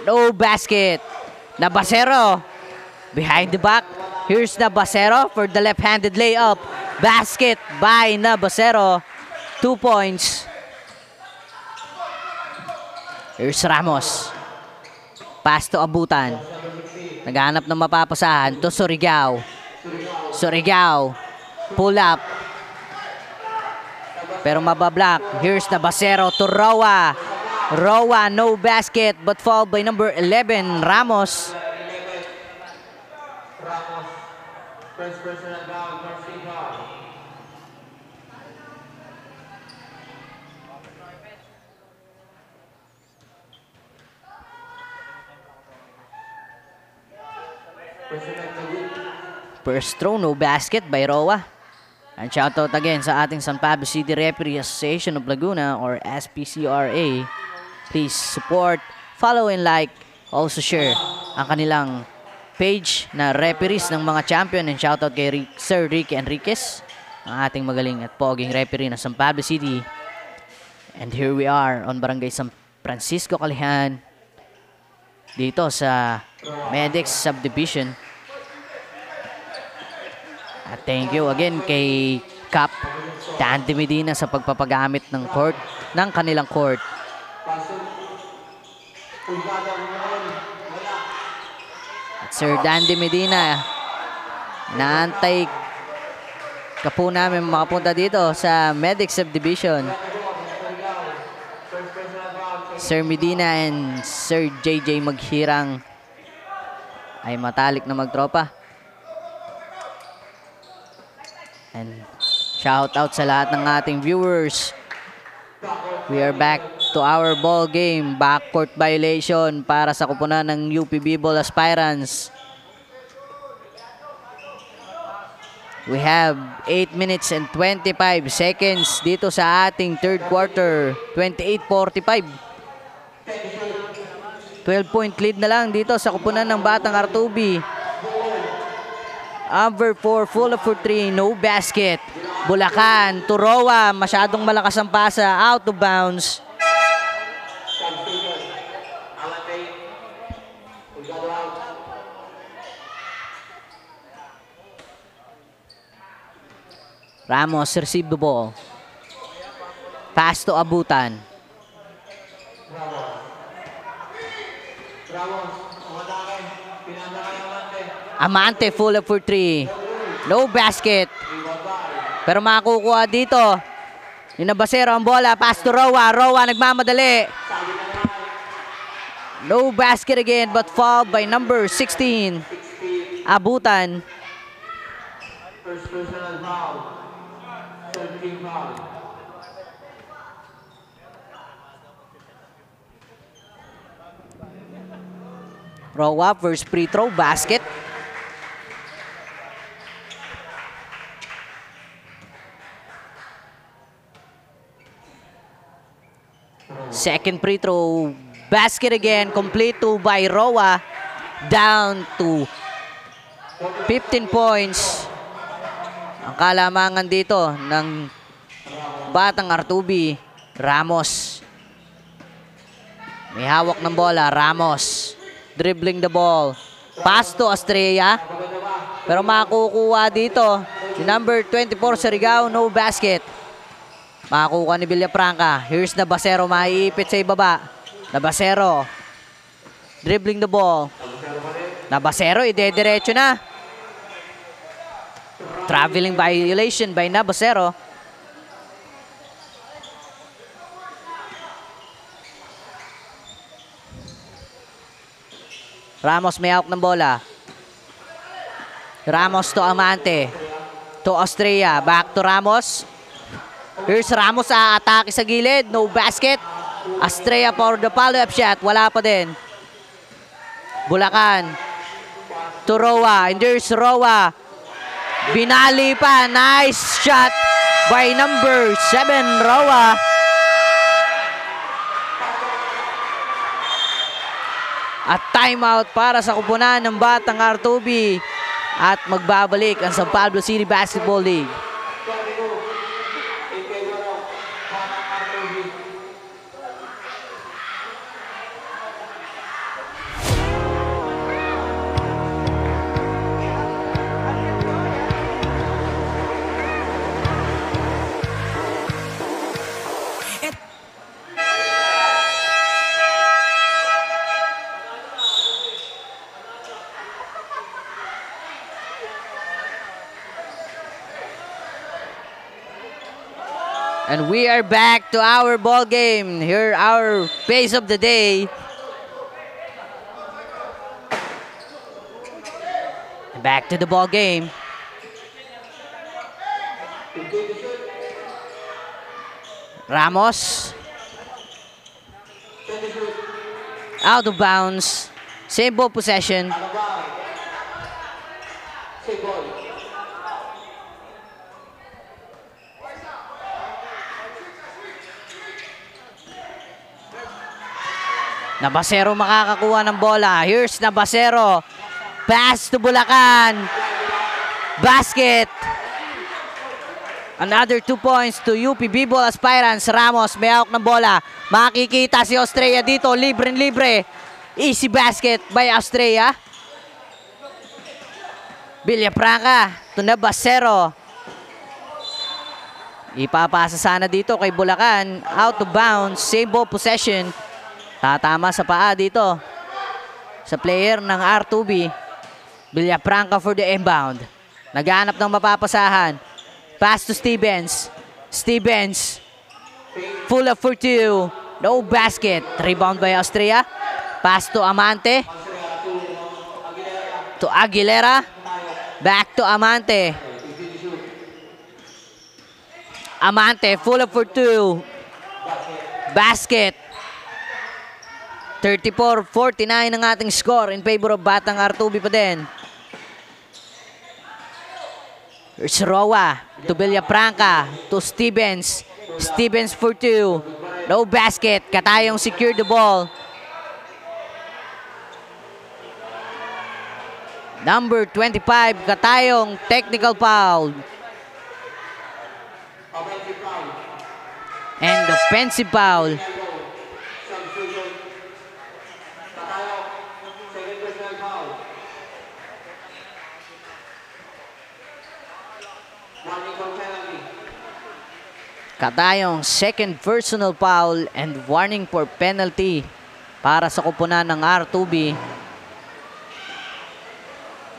Speaker 2: No basket. Nabasero. Behind the back. Here's Nabasero for the left-handed layup. Basket by Nabasero. 2 points. Here's Ramos. Pass to Abutan. Naghanap ng mapapasahan to Surigao. Surigao. Pull up. Pero mabablock. Here's Nabasero to Roa. Roa, no basket but fouled by number 11, Ramos.
Speaker 1: First personal foul, first foul.
Speaker 2: First throw, no basket by Roa. And shoutout again sa ating San Pablo City Referee Association of Laguna or SPCRA. Please support, follow, and like. Also share ang kanilang page na referees ng mga champion. And shoutout kay Sir Ricky Enriquez, ang ating magaling at poging referee ng San Pablo City. And here we are on Barangay San Francisco, Calihan. Dito sa Medex Subdivision. At thank you again kay Cap Dante Medina sa pagpapagamit ng court, ng kanilang court. At Sir Dante Medina, naantay ka po namin makapunta dito sa Medex Subdivision. Sir Medina and Sir JJ Maghirang ay matalik na magtropa. And shout out sa lahat ng ating viewers. We are back to our ball game. Backcourt violation para sa kupunan ng UP Bibol Aspirants. We have 8 minutes and 25 seconds dito sa ating third quarter. 28-45. 12-point lead na lang dito sa kupunan ng Batang R2B. Amber 4, full up for 3, no basket. Bulacan, to Roa, masyadong malakas ang pasa, out of bounds. Ramos receive the ball. Pass to Abutan. Amante full up for 3. No basket. Pero makakukuha dito. Ni Nabasero ang bola. Pass to Roa. Roa nagmamadali. No basket again but fouled by number 16. Abutan.
Speaker 1: First personal foul. 13 foul.
Speaker 2: Roa first free throw basket. Second free throw Basket again, complete to by Roa. Down to 15 points. Ang kalamangan dito ng batang R2B, Ramos. May hawak ng bola, Ramos. Dribbling the ball. Pass to Estrella. Pero makukuha dito si number 24 Surigao, no basket. Makakuha ni Villafranca. Here's Nabasero, maiipit sa ibaba. Nabasero. Dribbling the ball. Nabasero, ide-diretso na. Traveling violation by Nabasero. Ramos may hawak ng bola. Ramos to Amante. To Estrella. Back to Ramos. Here's Ramos sa atake sa gilid. No basket. Estrella for the follow-up shot. Wala pa din. Bulacan. To Roa. And there's Roa. Binali pa. Nice shot by number 7 Roa. At timeout para sa kupunan ng batang R2B. At magbabalik ang San Pablo City Basketball League. And we are back to our ball game. Here our pace of the day. Back to the ball game. Ramos. Out of bounds. Same ball possession. Nabasero makakakuha ng bola. Here's Nabasero. Pass to Bulacan. Basket. Another 2 points to UP B-Ball aspirants. Ramos may hawak ng bola. Makikita si Estrella dito. Libre-libre. Easy basket by Estrella. Villafranca to Nabasero. Ipapasa sana dito kay Bulacan. Out of bounds. Same ball possession. Tatama sa paa dito sa player ng R2B. Villafranca for the inbound. Naghanap ng mapapasahan. Pass to Stevens. Stevens. Full up for 2. No basket. Rebound by Estrella. Pass to Amante. To Aguilera. Back to Amante. Amante. Full up for 2. Basket. 34-49 ang ating score in favor of batang R2B pa din. Here's Roa to Villafranca to Stevens. Stevens for 2. No basket. Katayong secure the ball. Number 25, Katayong technical foul. And offensive foul. Katayong second personal foul and warning for penalty para sa kupunan ng R2B.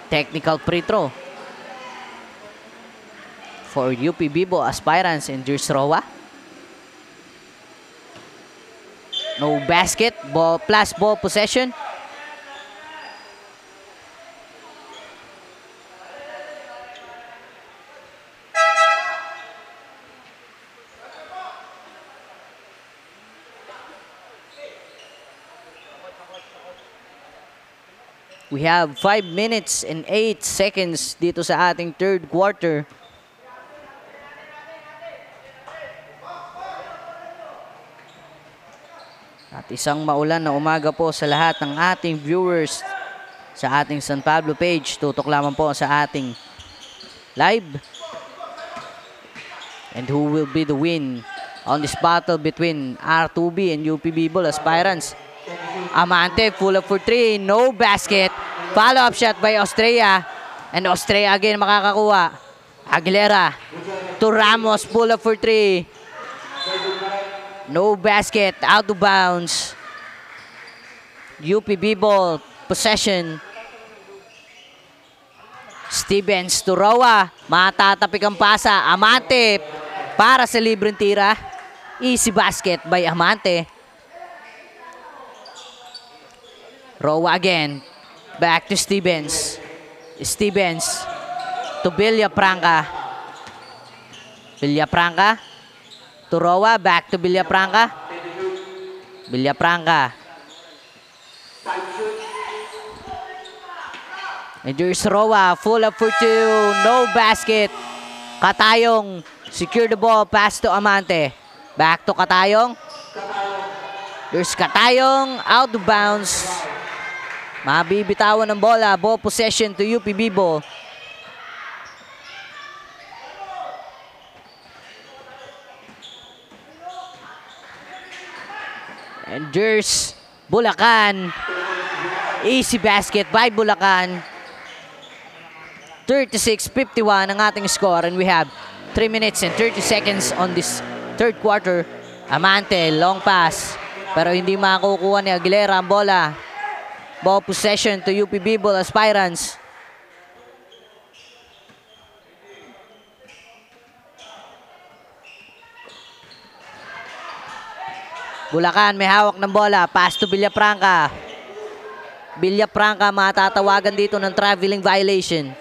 Speaker 2: Technical free throw for UP B-Ball aspirants and Jers Roa. No basket, ball plus ball possession. We have 5 minutes and 8 seconds dito sa ating third quarter. At isang maulan na umaga po sa lahat ng ating viewers sa ating San Pablo page. Tutok lamang po sa ating live. And who will be the win on this battle between R2B and UP B-Ball aspirants? Amante, full up for 3, no basket. Follow-up shot by Austria. And Austria again makakakuha. Aguilera to Ramos, pull up for 3. No basket, out of bounds. UP B-Ball, possession. Stevens to Roa. Matatapik ang pasa. Amante para sa libreng tira. Easy basket by Amante. Roa again. Back to Stevens. Stevens to Villafranca. Villafranca to Roa. Back to Villafranca. Villafranca. And there's Roa. Full up for 2. No basket. Katayong secure the ball. Pass to Amante. Back to Katayong. There's Katayong. Out of bounds. Mabibitawan ng bola. Ball possession to UP B-Ball. And there's Bulacan. Easy basket by Bulacan. 36-51 ang ating score. And we have 3 minutes and 30 seconds on this third quarter. Amante, long pass. Pero hindi makukuha ni Aguilera ang bola. Ball possession to UP B-Ball aspirants. Bulacan may hawak ng bola. Pass to Villafranca. Villafranca matatawagan dito ng traveling violation.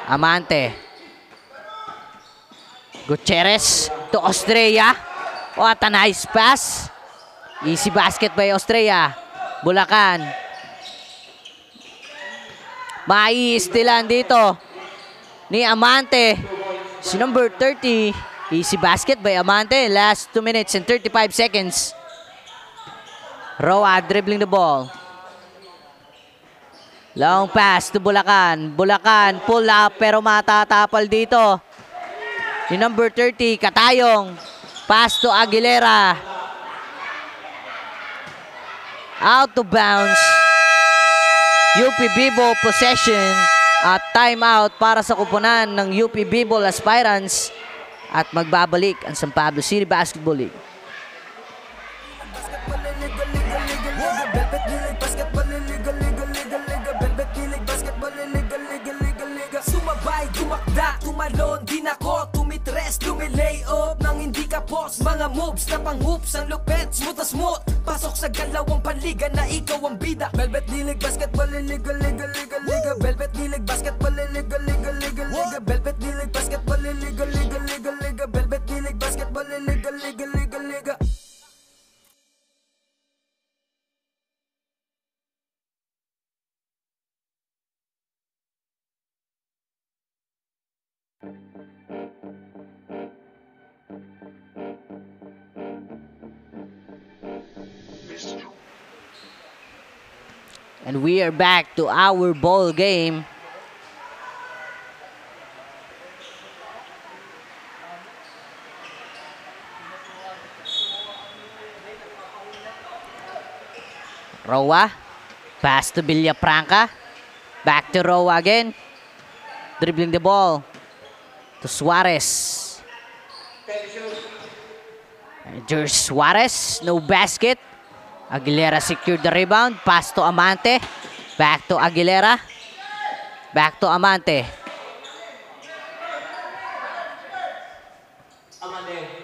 Speaker 2: Amante. Gutierrez to Austria. What a nice pass. Easy basket by Austria. Bulacan. Maiistilan dito ni Amante. Si number 30. Easy basket by Amante. Last 2 minutes and 35 seconds. Roa dribbling the ball. Long pass to Bulacan. Bulacan pull up pero matatapal dito. Ni number 30, Katayong. Pass to Aguilera. Out of bounds. UP B-Ball possession at timeout para sa kupunan ng UP B-Ball aspirants. At magbabalik ang San Pablo City Basketball League.
Speaker 4: Tumalon, di nako, tumitres, lumilay up nang hindi ka post. Mga moves na pang hoops, ang lupet, smooth na smooth. Pasok sa galawang panliga na ikaw ang bida. Velvet League Basketball, liga, liga, liga, liga. Velvet League Basketball, liga, liga, liga, liga. Velvet League Basketball, liga, liga, liga, liga. Velvet League Basketball, liga, liga, liga, liga.
Speaker 2: And we are back to our ball game. Roa. Pass to Villafranca. Back to Roa again. Dribbling the ball to Suarez. And there's Suarez. No basket. Aguilera secured the rebound. Pass to Amante. Back to Aguilera. Back to Amante.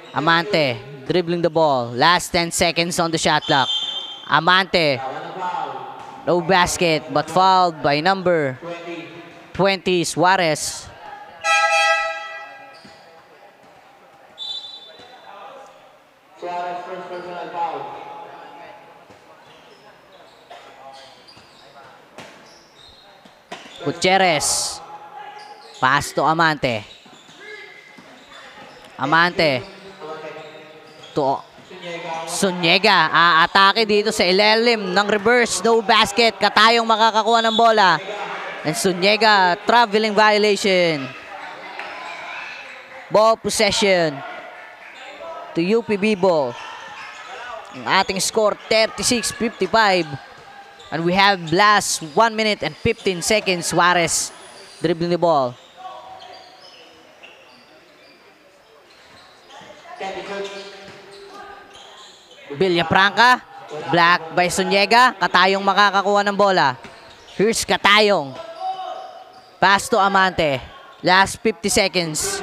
Speaker 2: Amante dribbling the ball. Last 10 seconds on the shot clock. Amante. No basket but fouled by number 20 Suarez.
Speaker 1: Suarez first personal foul.
Speaker 2: Gutierrez. Pass to Amante. Amante. To Zuniga. Aatake dito sa ilalim ng reverse. No basket. Katayong makakakuha ng bola. And Zuniga, traveling violation. Ball possession to UP B-Ball. Ang ating score 36-55. And we have last 1 minute and 15 seconds. Suarez dribbling the ball. Villafranca, block by Zuniga. Katayong makakakuha ng bola. Here's Katayong. Pass to Amante. Last 50 seconds.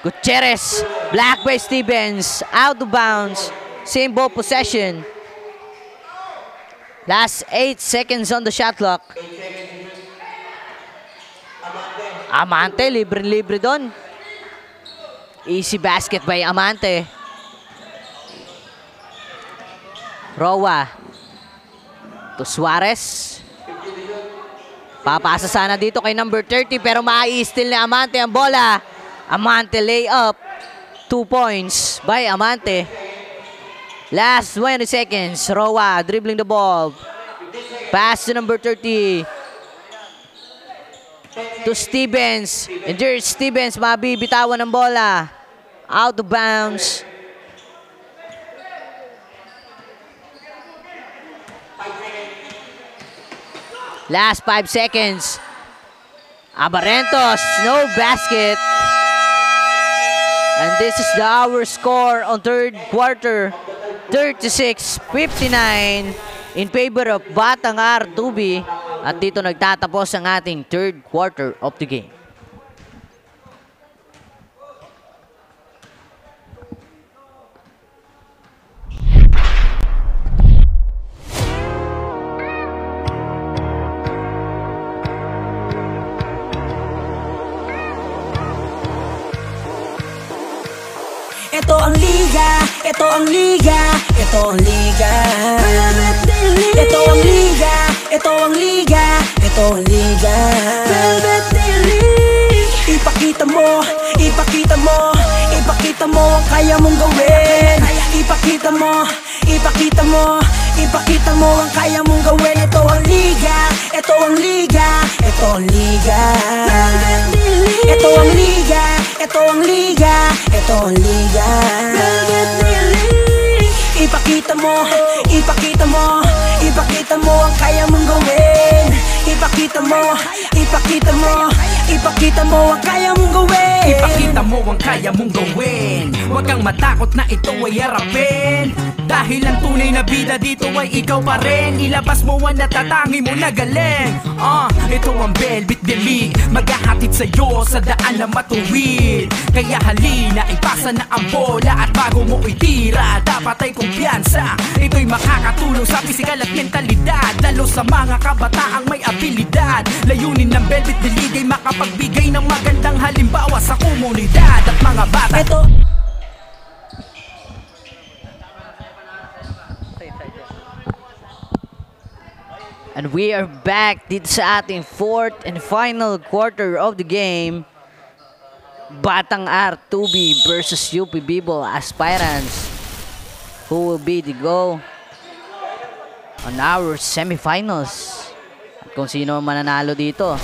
Speaker 2: Gutierrez, block by Stevens. Out of bounds. Same ball possession. Last 8 seconds on the shot clock. Amante, libre-libre doon. Easy basket by Amante. Roa to Suarez. Papasa sana dito kay number 30 pero mai-steal ni Amante ang bola. Amante layup. 2 points by Amante. Last 20 seconds. Roa dribbling the ball. Pass to number 30. To Stevens. And there's Stevens. Mabibitawan ng bola. Out of bounds. Last 5 seconds. Abarentos. No basket. And this is the hour score on third quarter. 36-59 in favor of Batangar 2B. At dito nagtatapos ang ating third quarter of the game.
Speaker 4: Ito ang liga, ito ang liga, ito ang liga. Ito ang liga, ito ang liga, ito ang liga. Ipakita mo, ipakita mo, ipakita mo ang kaya mong gawin. Ipakita mo, ipakita mo, ipakita mo ang kaya mong gawin. Ito ang liga, ito ang liga, ito ang liga. Ito ang liga, ito ang liga, ito ang liga. Ipakita mo, ipakita mo, ipakita mo ang kaya mong gawin. Ipakita mo, ipakita mo, ipakita mo ang kaya mong gawin.
Speaker 8: Ipakita mo ang kaya mong gawin. Huwag kang matakot na ito ay harapin. Dahil ang tunay na bida dito ay ikaw pa rin. Ilabas mo ang natatangi mo na galing. Ito ang Velvet Delete, maghahatid sa'yo sa daan na matuwid. Kaya halina, ipasa na ang bola. At bago mo itira, dapat ay kumpiyansa. Ito'y makakatulong sa pisikal at mentalidad, lalo sa mga kabataang may abilidad. Layunin ng Velvet Delete ay makapagbigay ng magandang halimbawa sa komunidad at mga bata.
Speaker 4: Ito
Speaker 2: And we are back dito sa ating fourth and final quarter of the game. Batangar 2B versus UP B-Ball aspirants. Who will be the go on our semifinals? At kung sino ang mananalo dito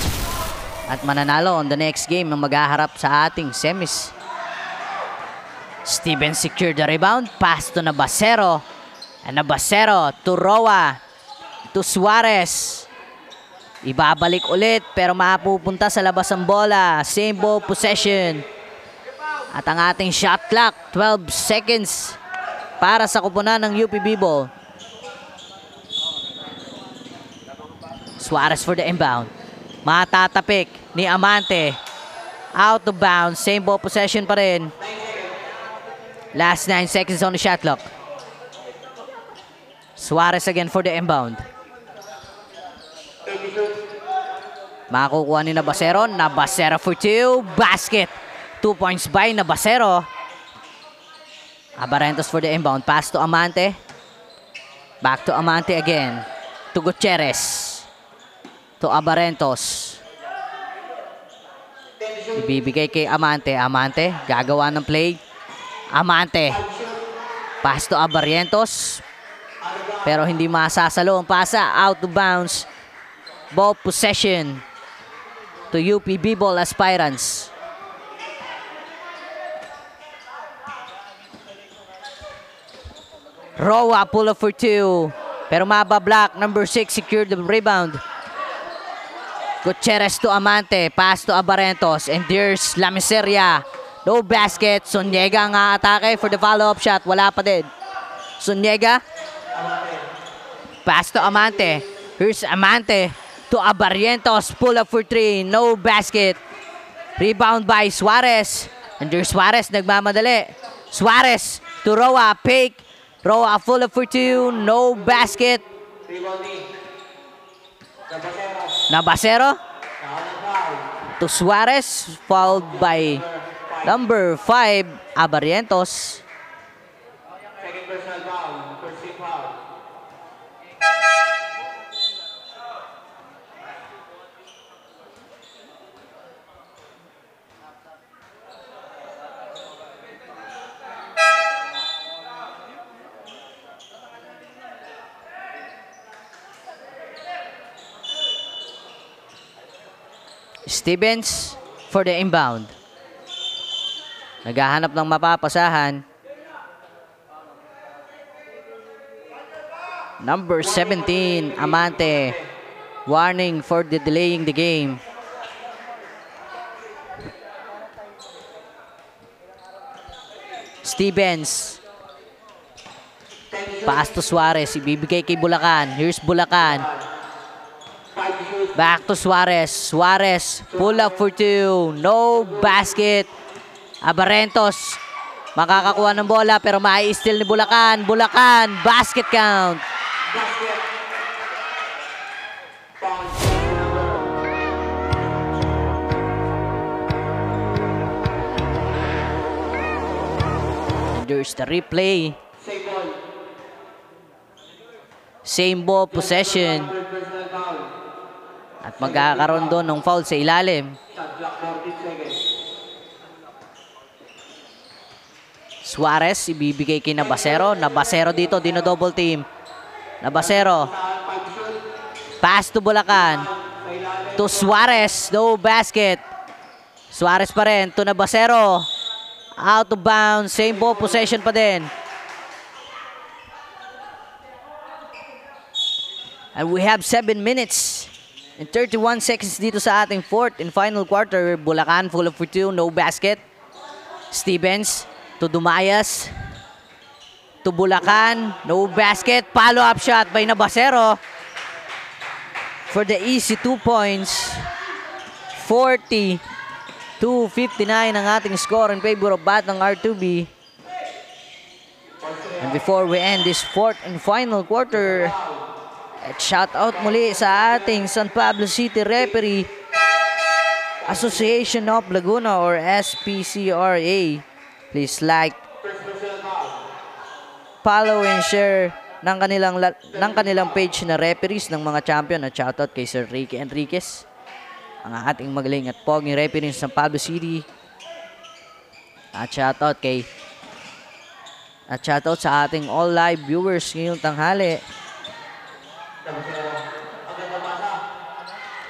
Speaker 2: at mananalo on the next game na maghaharap sa ating semis. Stevens secure the rebound. Pass to Nabasero. And Nabasero to Roa. To Suarez. Ibabalik ulit pero mapupunta sa labas ang bola. Same ball possession. At ang ating shot clock, 12 seconds para sa kupunan ng UP B-Ball. Suarez for the inbound. Matatapik ni Amante. Out of bounds. Same ball possession pa rin. Last 9 seconds on the shot clock. Suarez again for the inbound. Makukuha ni Nabasero. Nabasero for 2. Basket. 2 points by Nabasero. Abarentos for the inbound. Pass to Amante. Back to Amante again. to Gutierrez. To Abarentos. Ibibigay kay Amante. Amante, gagawa ng play. Amante. Pass to Abarentos. Pero hindi masasalo ang pasa. Out of bounds. Ball possession to UP B-Ball aspirants. Roa pull up for 2. Pero mabablock. Number 6 secured the rebound. Gutierrez to Amante. Pass to Abarentos. And there's La Miseria. No basket. Suniega ang atake for the follow-up shot. Wala pa din. Suniega. Pass to Amante. Here's Amante to Abarentos. Pull up for 3. No basket. Rebound by Suarez. And there's Suarez. Nagmamadali. Suarez to Roa. Fake. Roa full up for 2. No basket. Nabasero. To Suarez. Fouled by number 5, Abarentos.
Speaker 1: Second personal foul. First team foul.
Speaker 2: Stevens for the inbound. Naghahanap ng mapapasahan. Number 17, Amante. Warning for the delaying the game. Stevens. Pass to Suarez. Ibibigay kay Bulacan. Here's Bulacan. Back to Suarez. Suarez, pull up for 2. No basket. Abarentos, makakakuha ng bola pero mai-steal ni Bulacan. Bulacan, basket count. And there's the replay. Same ball possession. At magkakaroon doon ng foul sa ilalim. Suarez, ibibigay kay Nabasero. Nabasero dito, dino-double team. Nabasero. Pass to Bulacan. To Suarez, no basket. Suarez pa rin, to Nabasero. Out of bounds, same ball possession pa din. And we have 7 minutes. In 31 seconds dito sa ating fourth and final quarter. Bulacan full of for 2, no basket. Stevens to Dumayas. To Bulacan, no basket. Follow-up shot by Nabasero. For the easy 2 points. 40-59 ang ating score in favor of Batang R2B. And before we end this fourth and final quarter, at shout out muli sa ating San Pablo City Referee Association of Laguna or SPCRA. Please like, follow and share ng kanilang page na referees ng mga champion. At shout out kay Sir Ricky Enriquez, ang ating magaling at poging referee sa San Pablo City. At shout out sa ating all live viewers ngayong tanghali.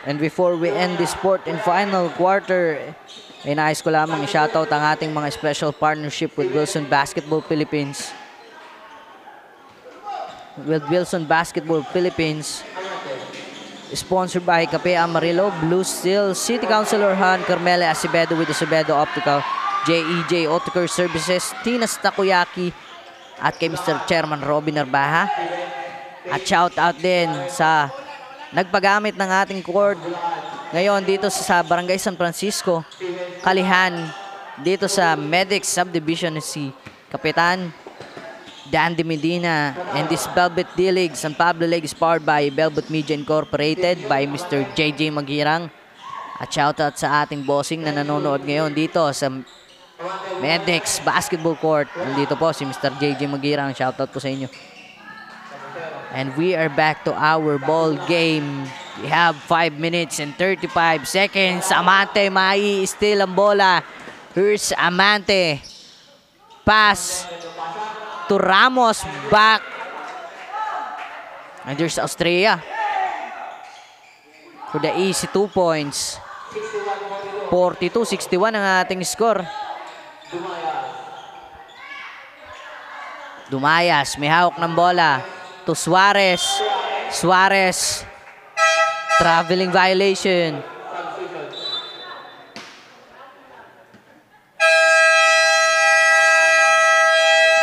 Speaker 2: And before we end this fourth and final quarter, ay nais ko lamang i-shoutout ang ating mga special partnership with Wilson Basketball Philippines. With Wilson Basketball Philippines, sponsored by Cafe Amarillo, Blue Steel, City Councilor Han Carmele Acevedo with Acevedo Optical, JEJ Optical Services, Tina's Takoyaki, at kay Mr. Chairman Robin Narbaha. At shout out din sa nagpagamit ng ating court ngayon dito sa Barangay San Francisco, Kalihan, dito sa Medics Subdivision, si Kapitan Dandy Medina. And this Velvet D-League, San Pablo League is powered by Velvet Media Incorporated by Mr. JJ Magirang. At shout out sa ating bossing na nanonood ngayon dito sa Medics Basketball Court. Nandito po si Mr. JJ Magirang. Shout out po sa inyo. And we are back to our ball game. We have 5 minutes and 35 seconds. Amante mai-steal ang bola. Here's Amante. Pass to Ramos. Back. And there's Austria for the easy 2 points. 42-61 ang ating score. Dumayas, may hawak ng bola to Suarez. Suarez, traveling violation.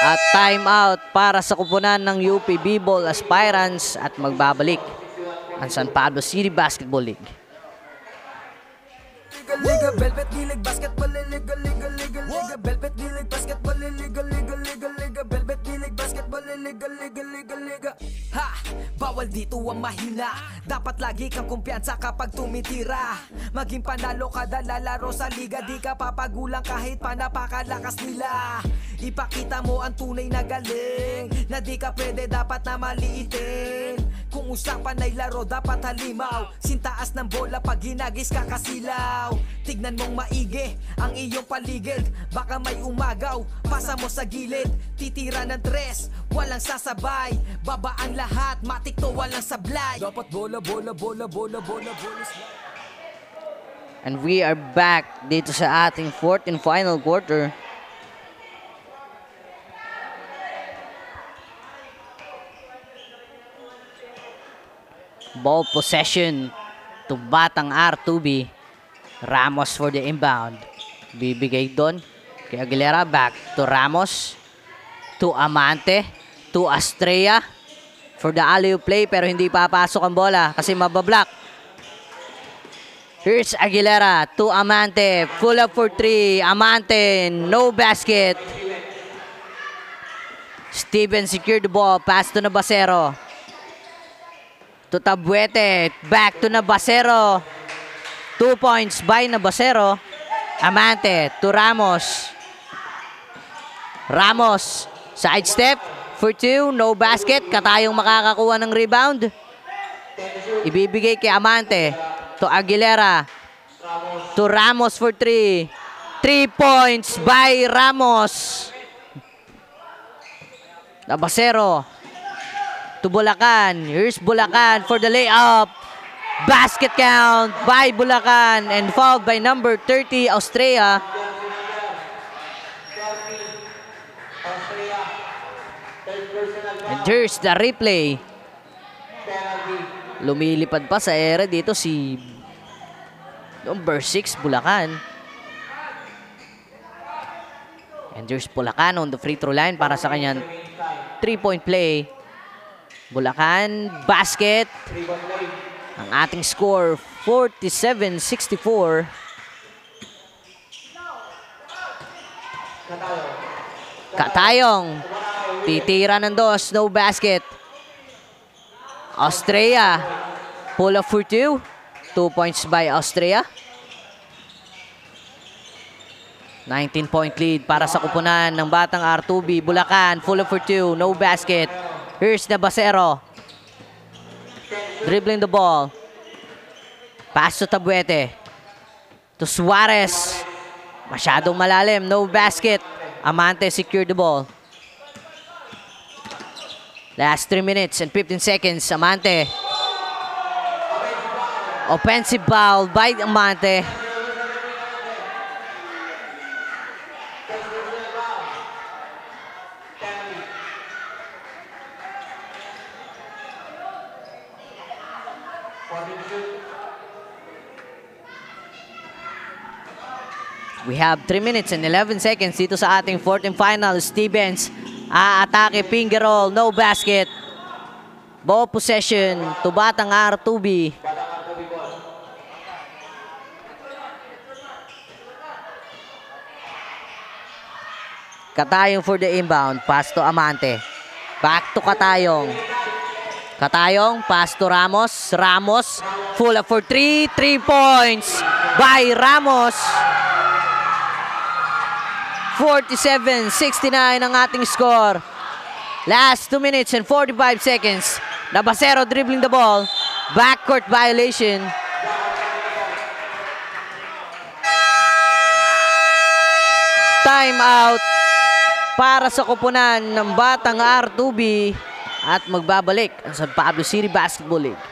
Speaker 2: At timeout para sa kupunan ng UP B-Ball aspirants at magbabalik ang San Pablo City Basketball League.
Speaker 4: Liga, Velvet Gilig, Basketball Liga, Liga, Liga, Liga, Velvet Gilig, Basketball Liga, Liga, Liga, Liga, Velvet Gilig, Basketball Liga, Liga, Liga, Liga. Ha! Bawal dito ang mahina. Dapat lagi kang kumpiyansa kapag tumitira. Maging panalo kada lalaro sa liga, di ka papagulang kahit pa napakalakas nila. Ipakita mo ang tunay na galing, na di ka pwede dapat na maliitin. Kung usapan ay laro dapat halimaw, sintaas ng bola pag ginagis ka kasilaw. Tignan mong maigi ang iyong paligid, baka may umagaw, pasa mo sa gilid. Titira ng tres, walang sasabay, babaan lahat, matik to walang sablay. Dapat bola, bola, bola, bola, bola, bola.
Speaker 2: And we are back dito sa ating fourth and final quarter. Ball possession to Batang R2B. Ramos for the inbound. Bibigay doon kay Aguilera. Back to Ramos. To Amante. To Austria. For the alley-oop play pero hindi papasok ang bola kasi mabablock. Here's Aguilera to Amante. Pull up for 3. Amante. No basket. Steven secured the ball. Pass to Nabasero. To Tabuete, back to Nabasero. 2 points by Nabasero. Amante to Ramos. Ramos, side step for 2, no basket. Katayong makakakuha ng rebound. Ibibigay kay Amante. To Aguilera. To Ramos for 3. 3 points by Ramos. Nabasero. To Bulacan. Here's Bulacan for the layup. Basket count by Bulacan and fouled by number 30, Austria. And here's the replay. Lumilipad pa sa ere dito si number 6, Bulacan. And there's Bulacan on the free throw line para sa kanyang 3-point play. Bulacan, basket. Ang ating score, 47-64. Katayong. Titira ng dos, no basket. Austria. Pull up for 2. 2 points by Austria. 19-point lead para sa kupunan ng Batang R2B. Bulacan, pull up for 2, no basket. Here's Nabasero. Dribbling the ball. Pass to Tabuete. To Suarez. Masyadong malalim. No basket. Amante secured the ball. Last 3 minutes and 15 seconds. Amante. Offensive foul by Amante. We have 3 minutes and 11 seconds dito sa ating fourth and final. Stevens aatake, finger roll, no basket. Ball possession to Batang R2B. Katayong for the inbound. Pass to Amante. Back to Katayong. Katayong, pass to Ramos. Ramos, full up for 3. 3 points by Ramos. 47-69 ang ating score. Last 2 minutes and 45 seconds. Nabasero dribbling the ball. Backcourt violation. Time out para sa koponan ng Batang R2B at magbabalik ang San Pablo City Basketball League.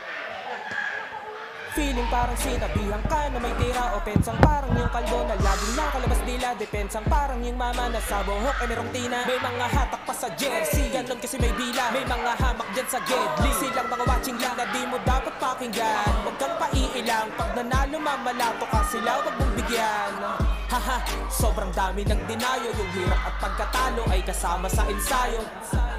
Speaker 5: Feeling parang sinabihan ka na may tira. Opensang parang yung kalbo na laging nakalabas dila. Depensang parang yung mama na sa buhok ay merong tina. May mga hatak pa sa jersey, ganon kasi may bila. May mga hamak dyan sa gedli. Silang mga watching lang na di mo dapat pakinggan. Huwag kang paiilang, pag nanalo mamalato ka sila, huwag mong bigyan. Haha, sobrang dami ng dinayo. Yung hirap at pagkatalo ay kasama sa ensayo.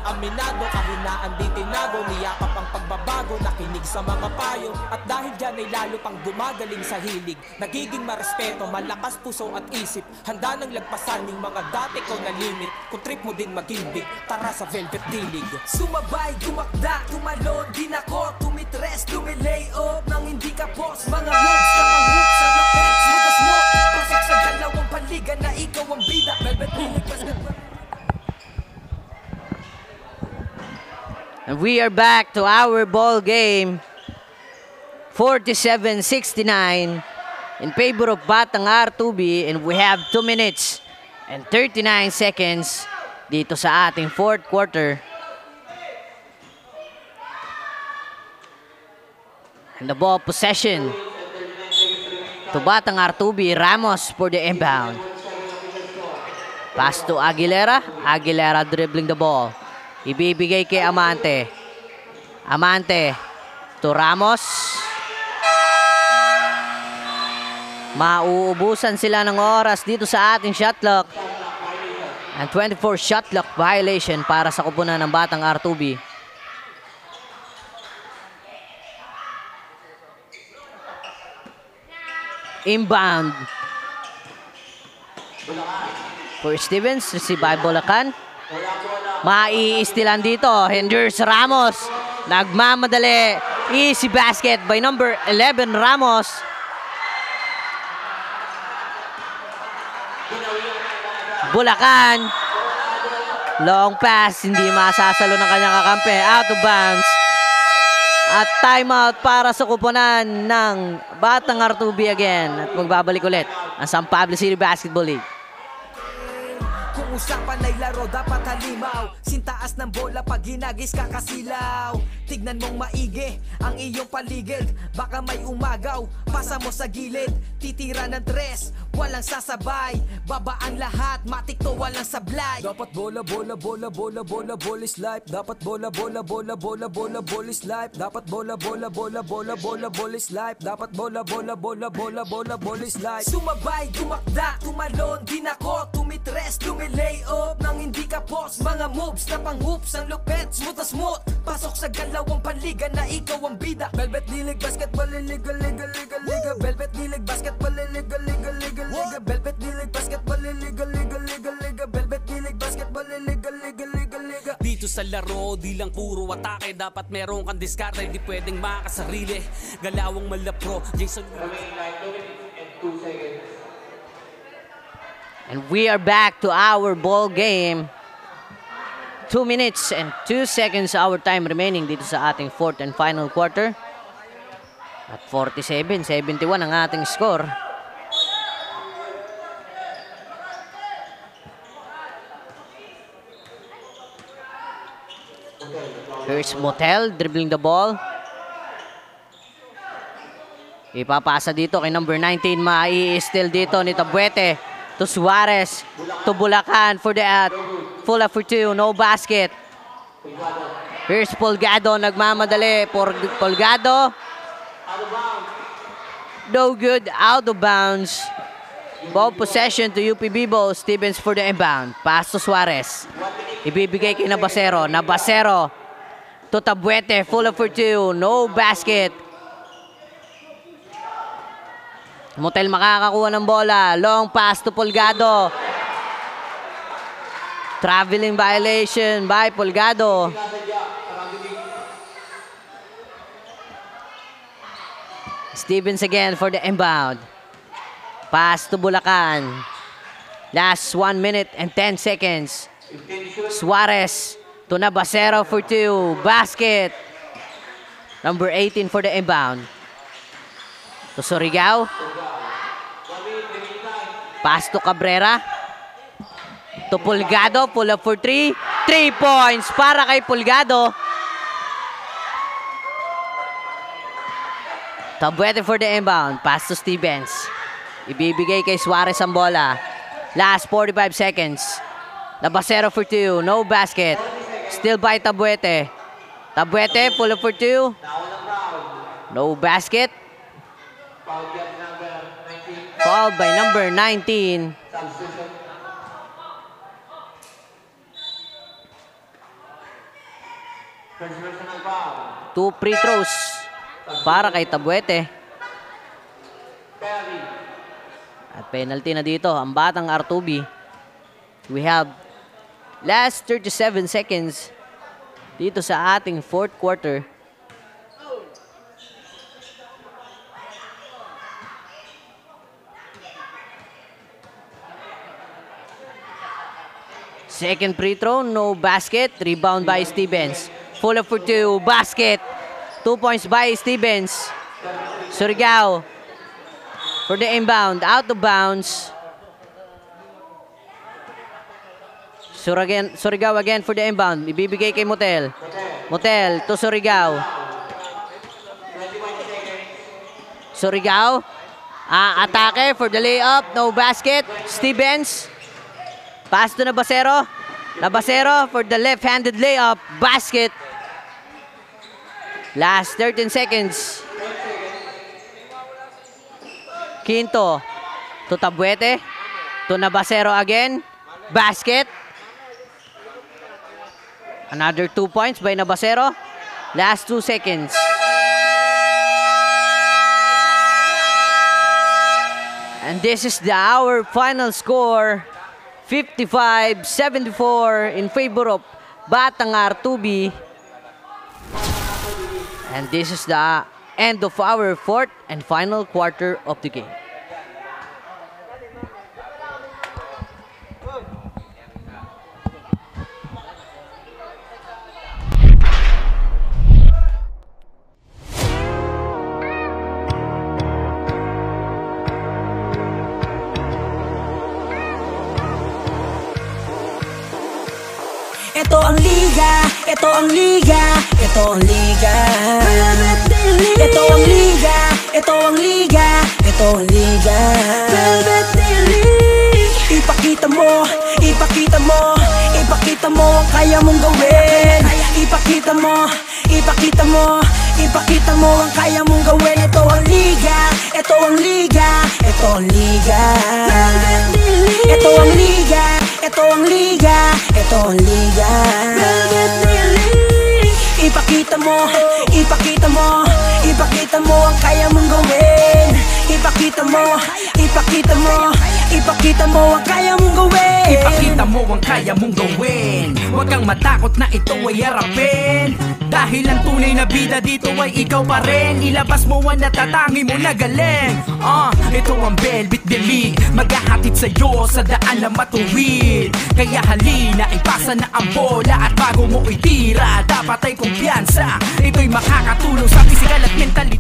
Speaker 5: Aminado, kahinaan di tinago. Niyakap ang pagbabago, nakinig sa mga payo. At dahil dyan ay lalo pang gumagaling sa hilig. Nagiging marespeto, malakas puso at isip. Handa nang lagpasan yung mga dati ko na limit. Kung trip mo din maging big, tara sa Velvet D-League.
Speaker 4: Sumabay, tumakda, tumalon, din ako tumitres, tumilay off nang hindi ka post. Mga moves na pang-hoops, sa lapet, smutas mo. Pasok sa dalawang panligan na ikaw ang bida. Velvet D-League basketball.
Speaker 2: And we are back to our ball game. 47-69 in favor of Batang R2B, and we have 2 minutes and 39 seconds dito sa ating fourth quarter. And the ball possession to Batang R2B. Ramos for the inbound. Pass to Aguilera. Aguilera dribbling the ball. Ibibigay kay Amante. Amante to Ramos. Mauubusan sila ng oras dito sa ating shot clock. And 24 shot clock violation para sa koponan ng Batang R2B. Inbound for Stevens. Receive by Bulacan. Maiistilan dito. Henders Ramos. Nagmamadali. Easy basket by number 11 Ramos. Bulacan. Long pass. Hindi masasalo ng kanyang kakampi. Out of bounds. At timeout para sa koponan ng Batang R2B again. At magbabalik ulit ang San Pablo City Basketball League.
Speaker 4: Kung usapan ay laro, dapat halimaw. Sintaas ng bola pag hinagis kakasilaw. Tignan mong maigi ang iyong paligid. Baka may umagaw, pasa mo sa gilid. Titira ng tres, walang sasabay. Babaan lahat, matik to walang sablay. Dapat bola, bola, bola, bola, bola, bola is life. Dapat bola, bola, bola, bola, bola, bola is life. Dapat bola, bola, bola, bola, bola, bola is life. Dapat bola, bola, bola, bola, bola, bola is life. Sumabay, tumakda, tumalon, din ako tumitres, lay up nang hindi ka post. Mga moves na pang-hoops, ang lupet, smooth as smooth. Pasok sa galawang panligan na ikaw ang bida. Velvet D-League basketball, liga, liga, liga, liga. Velvet D-League basketball, liga, liga, liga, liga. Velvet D-League basketball, liga, liga, liga, liga. Velvet D-League basketball, liga, liga, liga, liga.
Speaker 9: Dito sa laro, di lang puro atake. Dapat meron kang diskarte, di pwedeng makasarili. Galawang malapro, Jason.
Speaker 2: And we are back to our ball game. 2 minutes and 2 seconds our time remaining dito sa ating fourth and final quarter. At 47-71 ang ating score. Here's Motel dribbling the ball. Ipapasa dito kay number 19. Mai-steal dito ni Tabuete to Suarez to Bulacan for the full up for 2. No basket. Here's Polgado. Nagmamadali for Polgado. No good. Out of bounds. Ball possession to UP Bibo. Stevens for the inbound. Pass to Suarez. Ibibigay kay Nabasero. Nabasero to Tabuete. Full up for 2. No basket. Motel makakakuha ng bola. Long pass to Polgado. Traveling violation by Polgado. Stevens again for the inbound. Pass to Bulacan. Last 1 minute and 10 seconds. Suarez to Nabasero for 2. Basket. Number 18 for the inbound. To Surigao. Pass to Cabrera. To Pulgado. Pull up for 3. 3 points para kay Pulgado. Tabuete for the inbound. Pass to Stevens. Ibibigay kay Suarez ang bola. Last 45 seconds. Labasero for 2. No basket. Still by Tabuete. Tabuete, pull up for 2. No basket. Fouled by number 19. Two free throws para kay Tabuete. At penalty na dito ang batang R2B. We have last 37 seconds dito sa ating fourth quarter. Second free throw, no basket. Rebound by Stevens. Full up for 2. Basket. 2 points by Stevens. Surigao for the inbound. Out of bounds. Surigao again for the inbound. Ibibigay kay Motel. Motel to Surigao. Surigao. Atake for the layup. No basket. Stevens. Pass to Nabasero. Nabasero for the left-handed layup. Basket. Last 13 seconds. Quinto to Tabuete. To Nabasero again. Basket. Another 2 points by Nabasero. Last 2 seconds. And this is our final score. 55-74 in favor of Batang R2B. And this is the end of our fourth and final quarter of the game.
Speaker 4: Ito ang liga, ito ang liga, ito ang liga. Ito ang liga, ito ang liga, ito ang liga. Ipakita mo, ipakita mo, ipakita mo ang kaya mong gawin. Ipakita mo, ipakita mo, ipakita mo ang kaya mong gawin. Ito ang liga, ito ang liga, ito ang liga. Ito ang liga, ito ang liga, ito ang liga. Ipakita mo, ipakita mo, ipakita mo ang kaya mong gawin. Ipakita mo, ipakita mo, ipakita mo ang kaya mong gawin.
Speaker 8: Ipakita mo ang kaya mong gawin. Huwag kang matakot na ito ay harapin. Dahil ang tunay na bida dito ay ikaw pa rin. Ilabas mo ang natatangi mo na galing. Ito ang Velvet Delete, maghahatid sa'yo sa daan na matuwid. Kaya halina, ipasa na ang bola. At bago mo itira, dapat ay kumpiyansa. Ito'y makakatulong sa physical at mentality.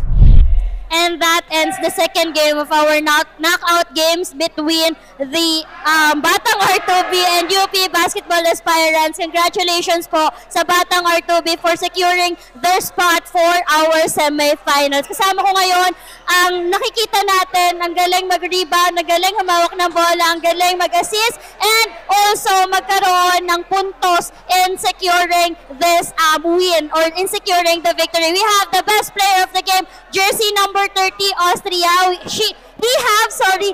Speaker 6: And that ends the second game of our knockout games between the Batang R2B and UP Basketball Aspirants. Congratulations po sa Batang R2B for securing their spot for our semifinals. Kasama ko ngayon ang nakikita natin, ang galing mag-rebound, ang galing humawak ng bola, ang galing mag-assist, and also magkaroon ng puntos in securing this win or in securing the victory. We have the best player of the game, jersey number 30, Austria. He have 16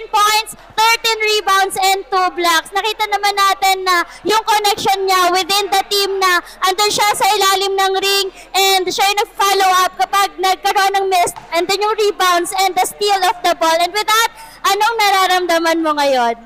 Speaker 6: points, 13 rebounds, and 2 blocks. Nakita naman natin na yung connection niya within the team na andun siya sa ilalim ng ring and siya yung nag-follow up kapag nagkaroon ng miss, and then yung rebounds and the steal of the ball. And with that, anong nararamdaman mo ngayon?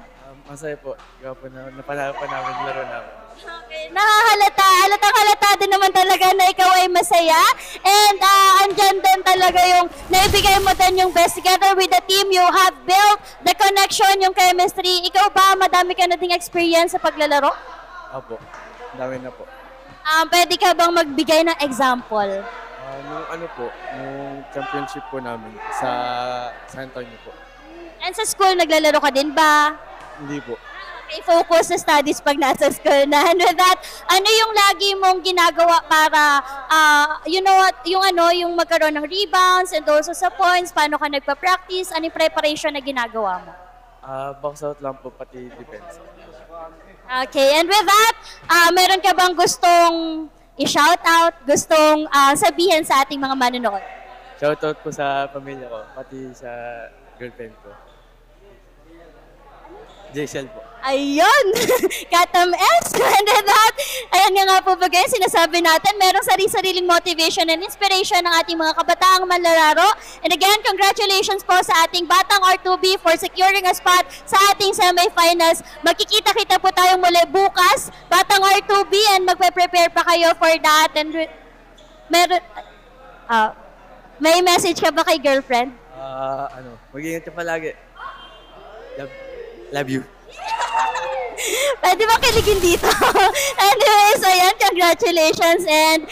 Speaker 10: Masaya po. Napanalo pa namin laro namin.
Speaker 6: Okay, halatang-halata din naman talaga na ikaw ay masaya. And andyan din talaga yung naibigay mo din yung best together with the team. You have built the connection, yung chemistry. Ikaw ba, madami ka na ding experience sa paglalaro?
Speaker 10: Opo, dami na po.
Speaker 6: Pwede ka bang magbigay ng example?
Speaker 10: Nung ano po, nung championship po namin sa San Antonio po.
Speaker 6: And sa school, naglalaro ka din ba?
Speaker 10: Hindi po.
Speaker 6: Okay, focus sa studies pag nasa school na. And with that, ano yung lagi mong ginagawa para, you know what, yung magkaroon ng rebounds and also sa points, paano ka nagpa-practice, ano yung preparation na ginagawa mo?
Speaker 10: Box out lang po, pati defense.
Speaker 6: Okay, and with that, meron ka bang gustong i-shoutout, gustong sabihin sa ating mga manonood?
Speaker 10: Shoutout po sa pamilya ko, pati sa girlfriend ko. Jaisel po.
Speaker 6: Ayun! Katam S! And with that, ayan nga po ba guys, sinasabi natin, merong sarili-sariling motivation and inspiration ng ating mga kabataang manlalaro. And again, congratulations po sa ating Batang R2B for securing a spot sa ating semifinals. Magkikita-kita po tayong muli bukas, Batang R2B, and magpe-prepare pa kayo for that. And may message ka ba kay girlfriend?
Speaker 10: Mag-ingat ka palagi. Love you.
Speaker 6: Pwede ba kiligin dito? Anyways, ayan, congratulations and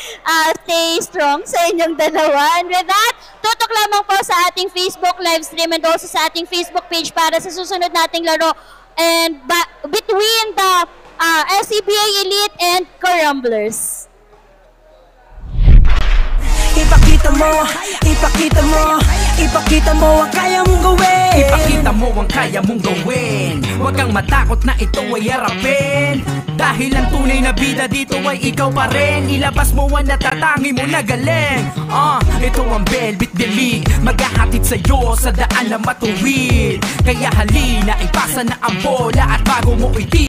Speaker 6: stay strong sa inyong dalawa. And with that, tutok lamang po sa ating Facebook live stream and also sa ating Facebook page para sa susunod nating laro and between the SCBA Elite and Corumblers.
Speaker 8: Ipakita mo ang kaya mong gawin. Ipakita mo ang kaya mong gawin. Huwag kang matakot na ito ay harapin. Dahil ang tunay na bida dito ay ikaw pa rin. Ilabas mo ang natatangi mo na galing. Ito ang Velvet Delete, maghahatid sa'yo sa daan na matuwid. Kaya halina, ipasa na ang bola at bago mo iti